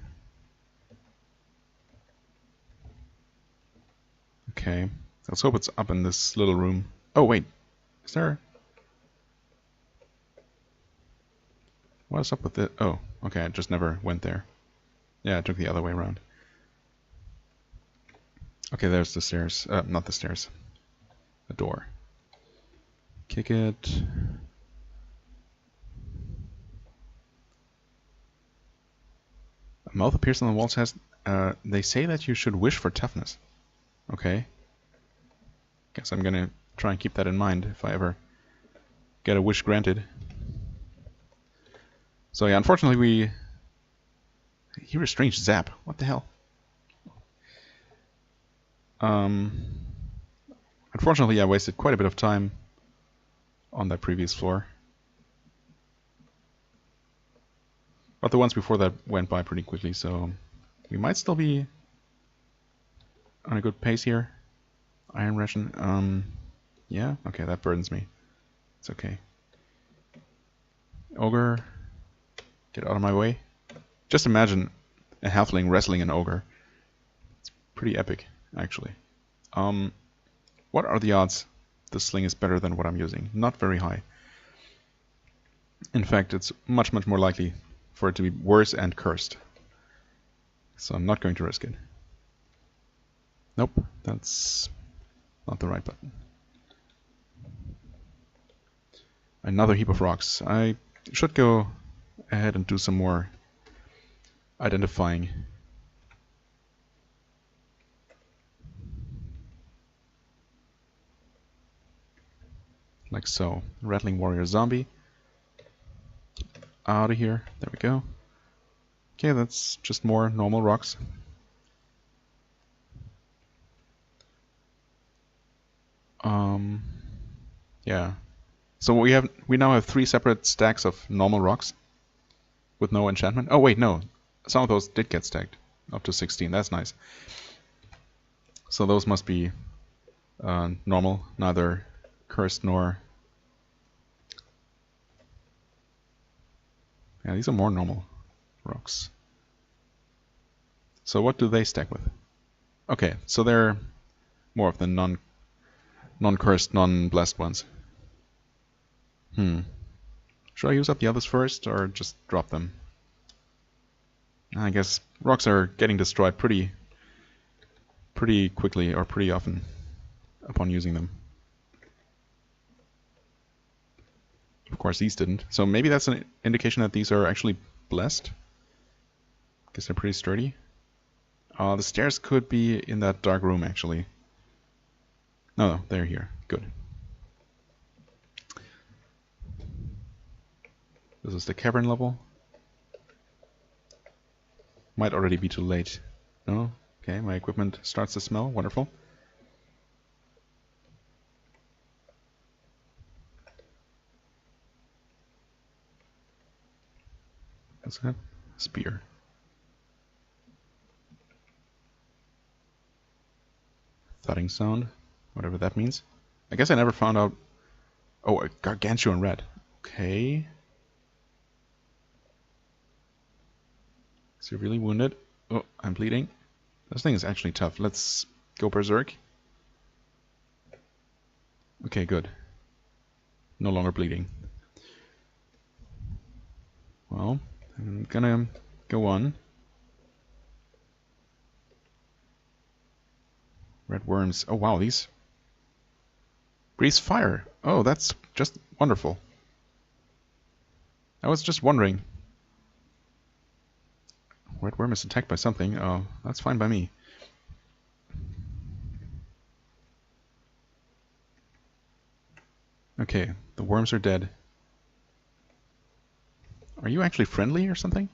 Okay, let's hope it's up in this little room. Oh wait, is there... What's up with it? Oh, okay, I just never went there. Yeah, I took the other way around. Okay, there's the stairs. Not the stairs. A door. Kick it. A mouth appears on the wall, says, they say that you should wish for toughness. Okay. Guess I'm gonna try and keep that in mind if I ever get a wish granted. So yeah, unfortunately we hear a strange zap. What the hell? Unfortunately I wasted quite a bit of time on that previous floor. But the ones before that went by pretty quickly, so we might still be on a good pace here. Iron ration. Yeah, okay, that burdens me. It's okay. Ogre, get out of my way. Just imagine a halfling wrestling an ogre. It's pretty epic, actually. What are the odds this sling is better than what I'm using? Not very high. In fact, it's much, much more likely for it to be worse and cursed. So I'm not going to risk it. Nope, that's not the right button. Another heap of rocks. I should go ahead and do some more identifying. Like so. Rattling warrior zombie. Out of here. There we go. Okay, that's just more normal rocks. Yeah. So we now have 3 separate stacks of normal rocks with no enchantment. Oh wait, no. Some of those did get stacked up to 16. That's nice. So those must be normal, neither cursed nor... Yeah, these are more normal rocks. So what do they stack with? Okay, so they're more of the non-cursed, non-blessed ones. Should I use up the others first, or just drop them? I guess rocks are getting destroyed pretty quickly, or pretty often, upon using them. Of course, these didn't. So maybe that's an indication that these are actually blessed. Guess they're pretty sturdy. The stairs could be in that dark room, actually. No, they're here. Good. This is the cavern level. Might already be too late. No? Okay, my equipment starts to smell. Wonderful. What's that? Spear. Thudding sound. Whatever that means. I guess I never found out... Oh, a gargantuan rat. Okay. Is he really wounded? Oh, I'm bleeding. This thing is actually tough. Let's go berserk. Okay, good. No longer bleeding. Well, I'm gonna go on. Red worms. Oh wow, these breathe fire. Oh, that's just wonderful. I was just wondering. Red worm is attacked by something. Oh, that's fine by me. Okay, the worms are dead. Are you actually friendly or something?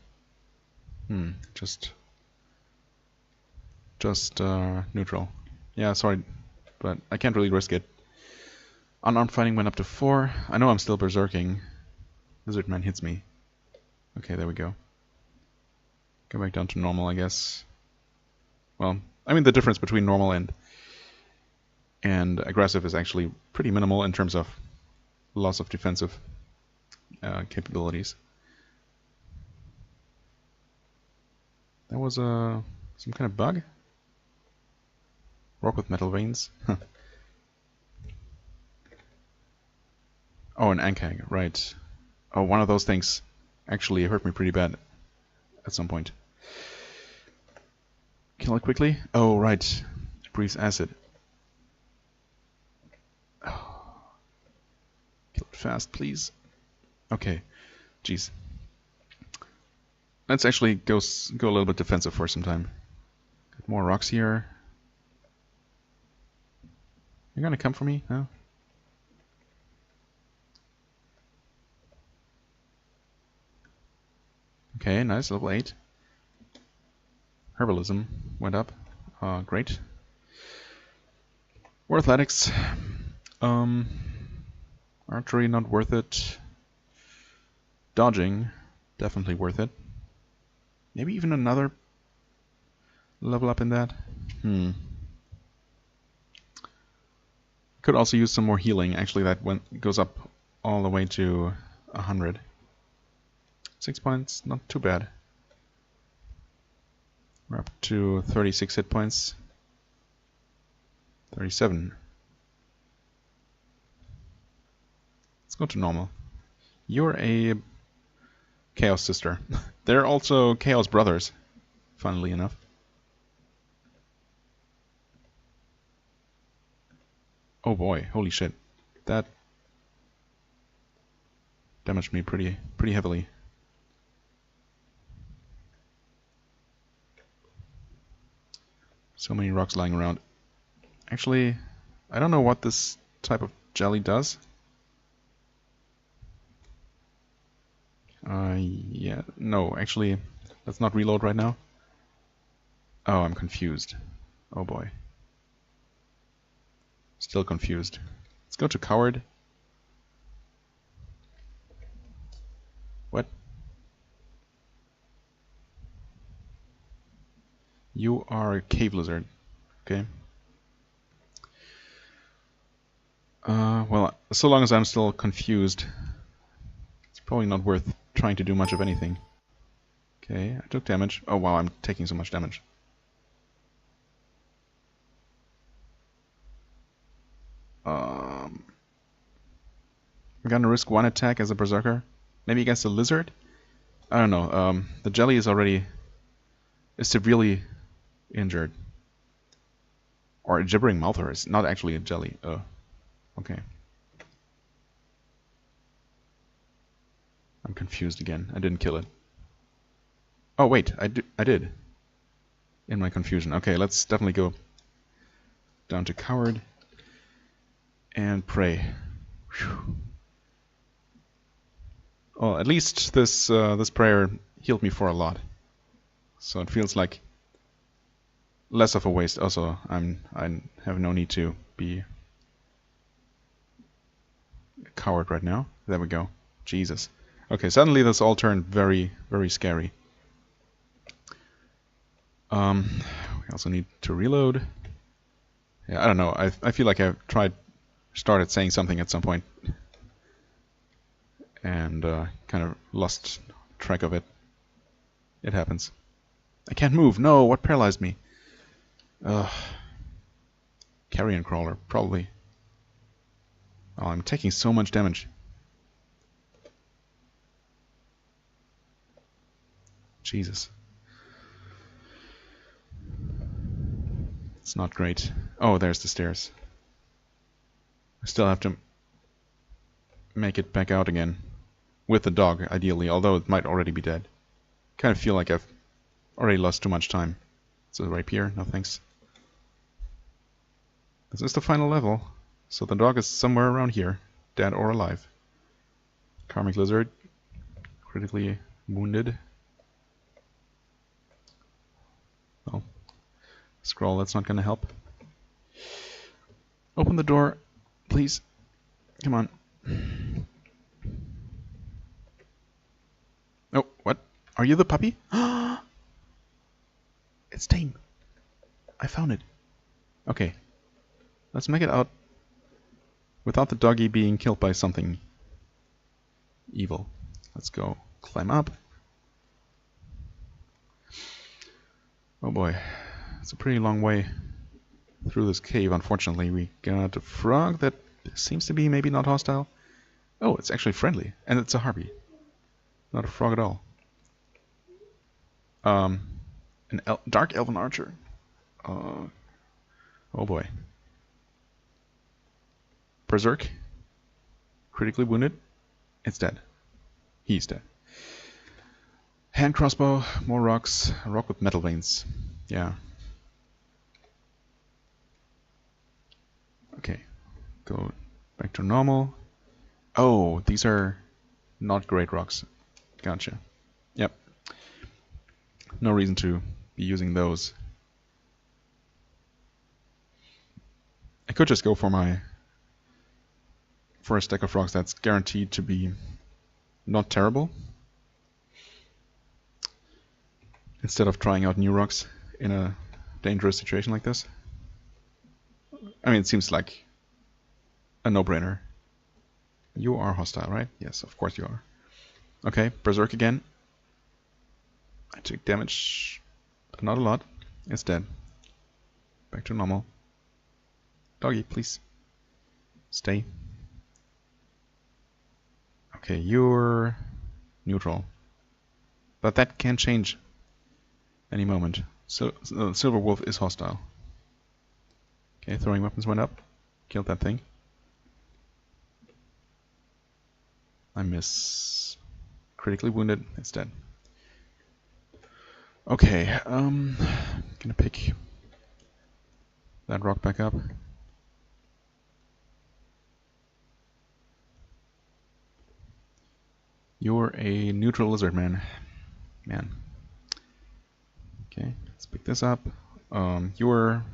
Just neutral. Yeah, sorry, but I can't really risk it. Unarmed fighting went up to 4. I know I'm still berserking. Lizard man hits me. Okay, there we go. Go back down to normal, I guess. Well, I mean the difference between normal and aggressive is actually pretty minimal in terms of loss of defensive capabilities. That was some kind of bug? Rock with metal veins? Oh, an ankhag, right. Oh, one of those things actually hurt me pretty bad at some point. Kill it quickly? Oh, right. It breathes acid. Oh. Kill it fast, please. Okay. Jeez. Let's actually go a little bit defensive for some time. Got more rocks here. You're gonna come for me? No? Okay, nice, level 8. Herbalism went up. Great. More athletics. Archery, not worth it. Dodging, definitely worth it. Maybe even another level up in that. Could also use some more healing. Actually, that goes up all the way to 100. 6 points, not too bad. We're up to 36 hit points. 37. Let's go to normal. You're a Chaos Sister. They're also Chaos Brothers, funnily enough. Oh boy, holy shit. That damaged me pretty heavily. So many rocks lying around. Actually, I don't know what this type of jelly does. Yeah, no, actually, let's not reload right now. Oh, I'm confused. Oh boy. Still confused. Let's go to Coward. What? You are a cave lizard. Okay. Well, so long as I'm still confused, it's probably not worth trying to do much of anything. Okay, I took damage. Oh wow, I'm taking so much damage. I'm gonna risk one attack as a berserker. Maybe against a lizard? I don't know. The jelly is severely injured. Or a gibbering mouther. It's not actually a jelly. Okay. I'm confused again. I didn't kill it. Oh wait, I did. In my confusion. Okay, let's definitely go down to Coward and pray. Whew. Oh, at least this prayer healed me for a lot, so it feels like less of a waste. Also, I have no need to be a coward right now. There we go. Jesus. Okay, suddenly this all turned very scary. We also need to reload. Yeah, I don't know. I feel like I started saying something at some point, and kind of lost track of it. It happens. I can't move. No, what paralyzed me? Carrion crawler, probably. Oh, I'm taking so much damage. Jesus. It's not great. Oh, there's the stairs. I still have to make it back out again. With the dog, ideally, although it might already be dead. Kind of feel like I've already lost too much time. So rapier, no thanks. This is the final level, so the dog is somewhere around here, dead or alive. Karmic lizard, critically wounded. Well, scroll, that's not gonna help. Open the door, please. Come on. Oh, what? Are you the puppy? It's tame. I found it. Okay. Let's make it out without the doggy being killed by something evil. Let's go climb up. Oh boy. It's a pretty long way through this cave, unfortunately. We got a frog that seems to be maybe not hostile. Oh, it's actually friendly. And it's a harpy. Not a frog at all. An dark elven archer. Oh boy. Berserk. Critically wounded. It's dead. He's dead. Hand crossbow, more rocks. A rock with metal veins. Yeah. Okay. Go back to normal. Oh, these are not great rocks. Gotcha. Yep. No reason to be using those. I could just go for a stack of rocks that's guaranteed to be not terrible, instead of trying out new rocks in a dangerous situation like this. I mean, it seems like a no-brainer. You are hostile, right? Yes, of course you are. Okay, Berserk again. I took damage, but not a lot. It's dead. Back to normal. Doggy, please. Stay. Okay, you're neutral. But that can change any moment. So Silver Wolf is hostile. Okay, throwing weapons went up. Killed that thing. I miss. Critically wounded. It's dead. Okay, gonna pick that rock back up. You're a neutral lizard man. Okay, let's pick this up. You're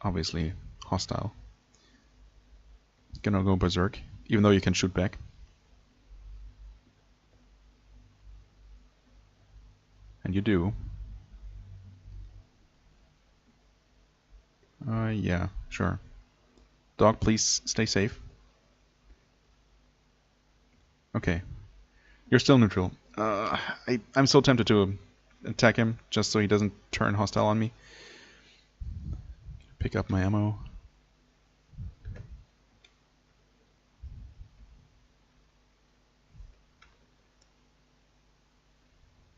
obviously hostile. Gonna go berserk, even though you can shoot back. And you do. Yeah, sure. Dog, please stay safe. Okay. You're still neutral. I'm so tempted to attack him, just so he doesn't turn hostile on me. Pick up my ammo.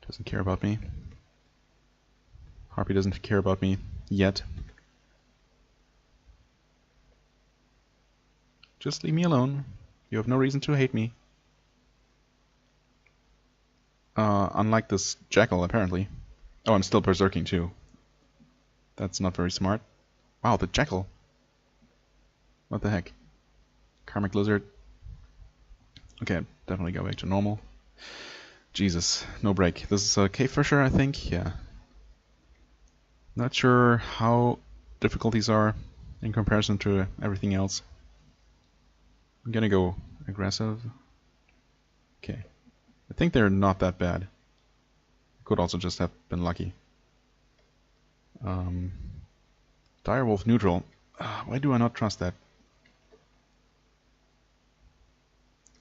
Doesn't care about me. Harpy doesn't care about me yet. Just leave me alone. You have no reason to hate me. Unlike this jackal, apparently. Oh, I'm still berserking too. That's not very smart. Wow, the jackal. What the heck? Karmic lizard. Okay, definitely go back to normal. Jesus, no break. This is a cave for sure, I think. Yeah. Not sure how difficult these are in comparison to everything else. I'm gonna go aggressive. Okay. I think they're not that bad. Could also just have been lucky. Direwolf neutral. Why do I not trust that?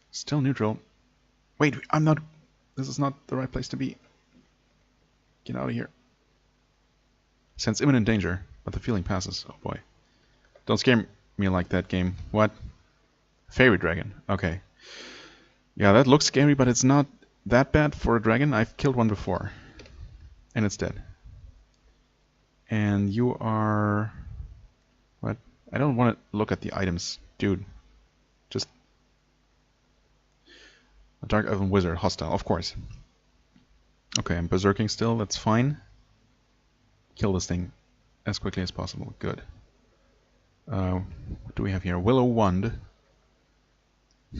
Still neutral. Wait, I'm not... This is not the right place to be. Get out of here. Sense imminent danger, but the feeling passes. Oh boy. Don't scare me like that, game. What? Fairy dragon. Okay. Yeah, that looks scary, but it's not that bad for a dragon. I've killed one before. And it's dead. And you are... What? I don't want to look at the items. Dude. Just... A dark elven wizard. Hostile, of course. Okay, I'm berserking still. That's fine. Kill this thing as quickly as possible. Good. What do we have here? Willow Wand.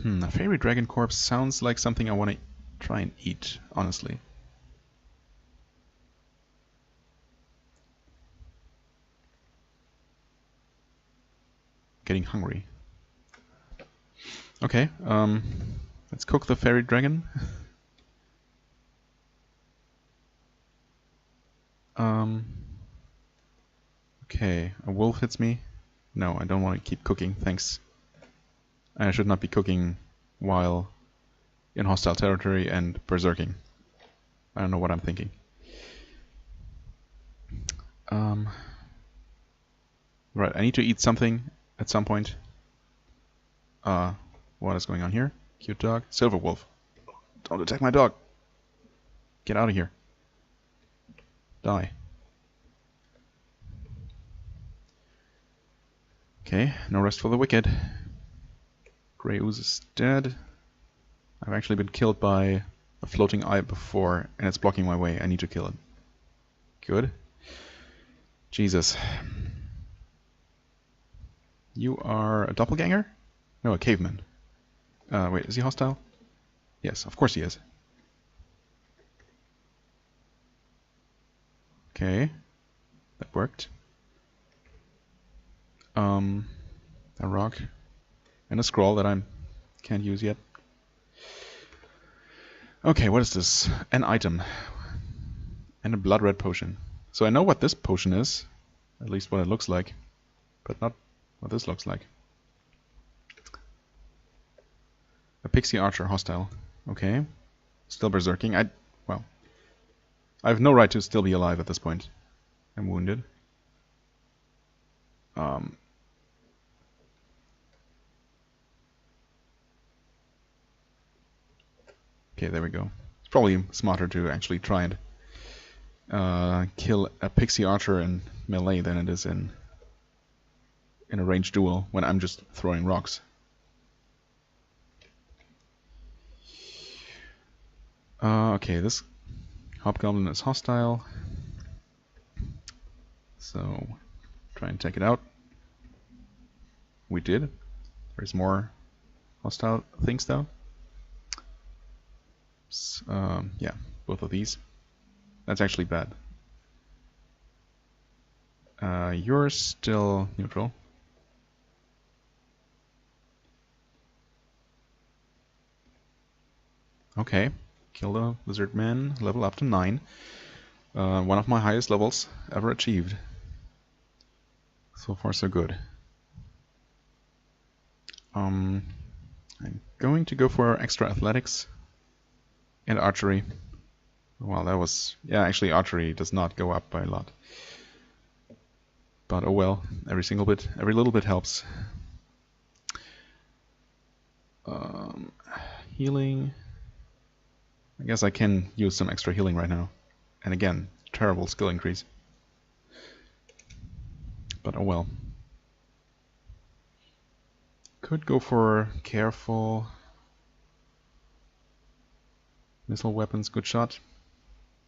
A fairy dragon corpse sounds like something I want to try and eat, honestly. Getting hungry. Okay, let's cook the fairy dragon. Okay, a wolf hits me. No, I don't want to keep cooking, thanks. I should not be cooking while in hostile territory and berserking. I don't know what I'm thinking. Right, I need to eat something at some point. What is going on here? Cute dog. Silver wolf. Don't attack my dog. Get out of here. Die. Okay, no rest for the wicked. Grey Ooze is dead. I've actually been killed by a floating eye before, and it's blocking my way. I need to kill it. Good. Jesus. You are a doppelganger? No, a caveman. Wait, is he hostile? Yes, of course he is. Okay. That worked. A rock. And a scroll that I can't use yet. Okay, what is this? An item. And a blood red potion. So I know what this potion is. At least what it looks like. But not what this looks like. A pixie archer hostile. Okay. Still berserking. Well. I have no right to still be alive at this point. I'm wounded. Okay, there we go. It's probably smarter to actually try and kill a pixie archer in melee than it is in a ranged duel when I'm just throwing rocks. Okay, this hobgoblin is hostile. So, try and take it out. We did. There's more hostile things though. Yeah, both of these. That's actually bad. You're still neutral. Okay, kill the lizard man, level up to 9. One of my highest levels ever achieved. So far so good. I'm going to go for extra athletics and archery. Well, that was... yeah, actually archery does not go up by a lot. But oh well, every little bit helps. Healing... I guess I can use some extra healing right now. And again, terrible skill increase. But oh well. Could go for careful. Missile weapons, good shot.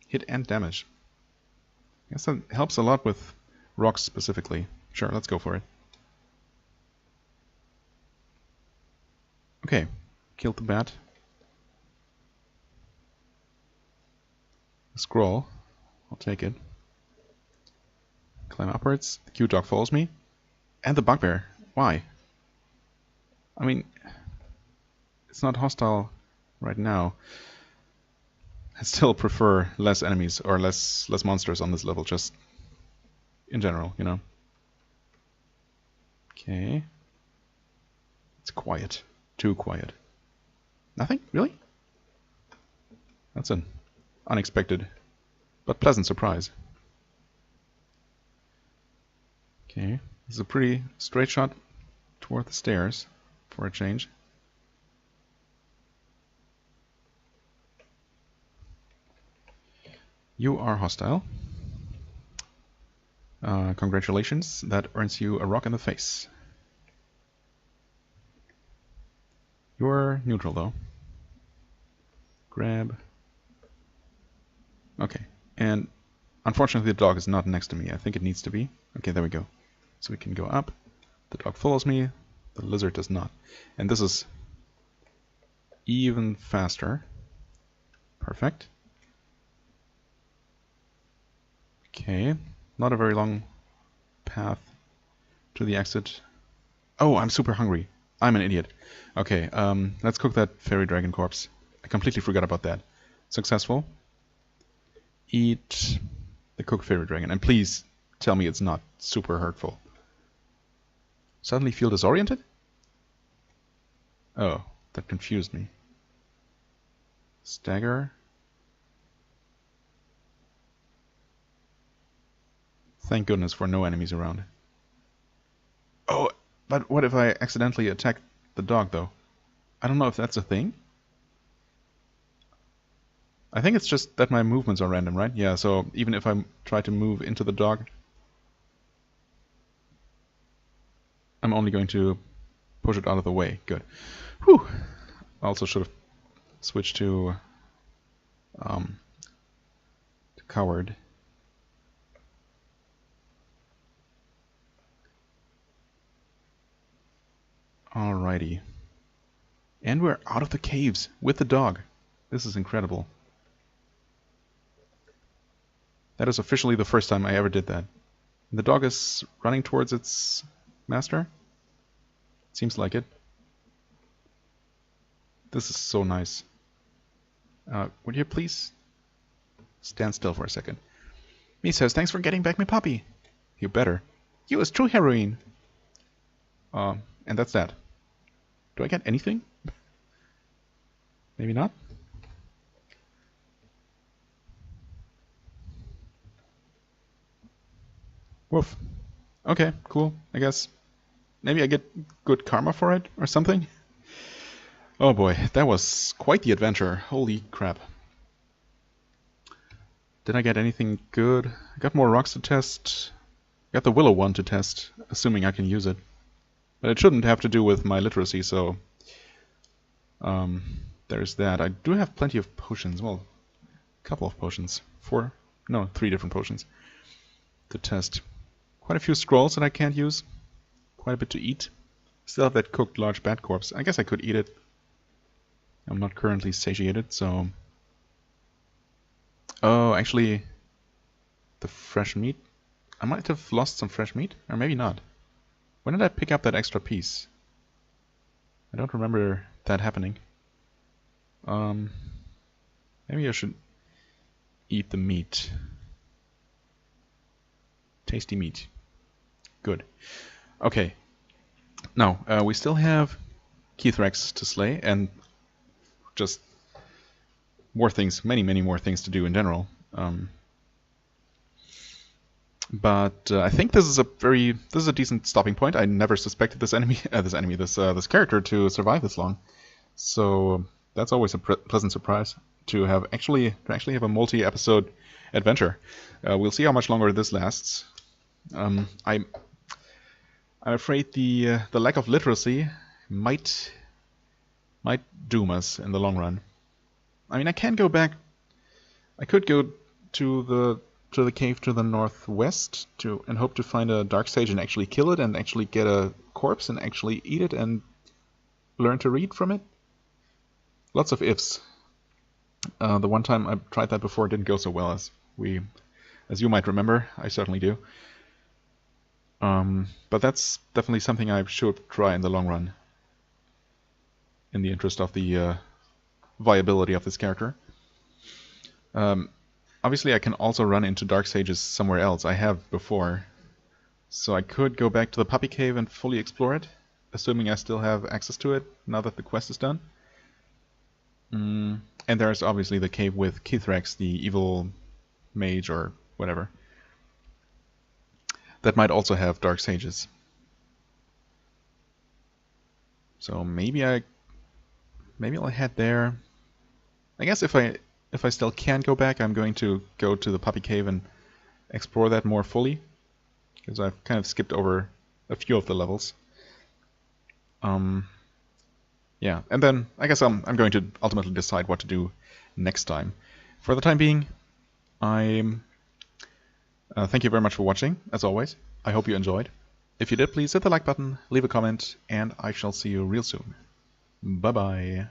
Hit and damage. I guess that helps a lot with rocks specifically. Sure, let's go for it. Okay, killed the bat. A scroll. I'll take it. Climb upwards. The cute dog follows me. And the bugbear. Why? I mean, it's not hostile right now. I still prefer less enemies or less monsters on this level, just in general, you know. Okay. It's quiet. Too quiet. Nothing? Really? That's an unexpected but pleasant surprise. Okay. This is a pretty straight shot toward the stairs for a change. You are hostile. Congratulations, that earns you a rock in the face. You're neutral though. Grab. Okay, and unfortunately the dog is not next to me. I think it needs to be. Okay, there we go. So we can go up. The dog follows me. The lizard does not. And this is even faster. Perfect. Okay, not a very long path to the exit. Oh, I'm super hungry. I'm an idiot. Okay, let's cook that fairy dragon corpse. I completely forgot about that. Successful. Eat The Cook Fairy Dragon. And please tell me it's not super hurtful. Suddenly feel disoriented? Oh, that confused me. Stagger. Thank goodness for no enemies around. Oh, but what if I accidentally attack the dog, though? I don't know if that's a thing. I think it's just that my movements are random, right? Yeah, so even if I try to move into the dog, I'm only going to push it out of the way. Good. Whew. I also should have switched to coward. Alrighty. And we're out of the caves with the dog. This is incredible. That is officially the first time I ever did that. The dog is running towards its master? Seems like it. This is so nice. Would you please stand still for a second? Me says, thanks for getting back my puppy. You better. You is true heroine. And that's that. Do I get anything? Maybe not? Woof. Okay, cool, I guess. Maybe I get good karma for it or something? Oh boy, that was quite the adventure. Holy crap. Did I get anything good? I got more rocks to test. Got the willow one to test, assuming I can use it. But it shouldn't have to do with my literacy, so there's that. I do have plenty of potions. Well, a couple of potions. 3 different potions to test. Quite a few scrolls that I can't use. Quite a bit to eat. Still have that cooked large bat corpse. I guess I could eat it. I'm not currently satiated, so... Oh, actually, the fresh meat. I might have lost some fresh meat, or maybe not. When did I pick up that extra piece? I don't remember that happening. Maybe I should eat the meat. Tasty meat. Good. Okay. Now, we still have Keithrax to slay, and just more things, many more things to do in general. But I think this is a decent stopping point. I never suspected this character to survive this long. So that's always a pleasant surprise to actually have a multi-episode adventure. We'll see how much longer this lasts. I'm afraid the lack of literacy might doom us in the long run. I mean, I can go back. I could go to the cave to the northwest and hope to find a dark sage and actually kill it and actually get a corpse and actually eat it and learn to read from it. Lots of ifs. The one time I tried that before didn't go so well as you might remember. I certainly do. But that's definitely something I should try in the long run, in the interest of the viability of this character. Obviously I can also run into dark sages somewhere else. I have before. So I could go back to the puppy cave and fully explore it, assuming I still have access to it now that the quest is done. And there's obviously the cave with Keithrax, the evil mage or whatever. That might also have dark sages. So maybe I'll head there. I guess if I still can go back, I'm going to go to the puppy cave and explore that more fully, because I've kind of skipped over a few of the levels. Yeah, and then I guess I'm going to ultimately decide what to do next time. For the time being, thank you very much for watching, as always. I hope you enjoyed. If you did, please hit the like button, leave a comment, and I shall see you real soon. Bye-bye.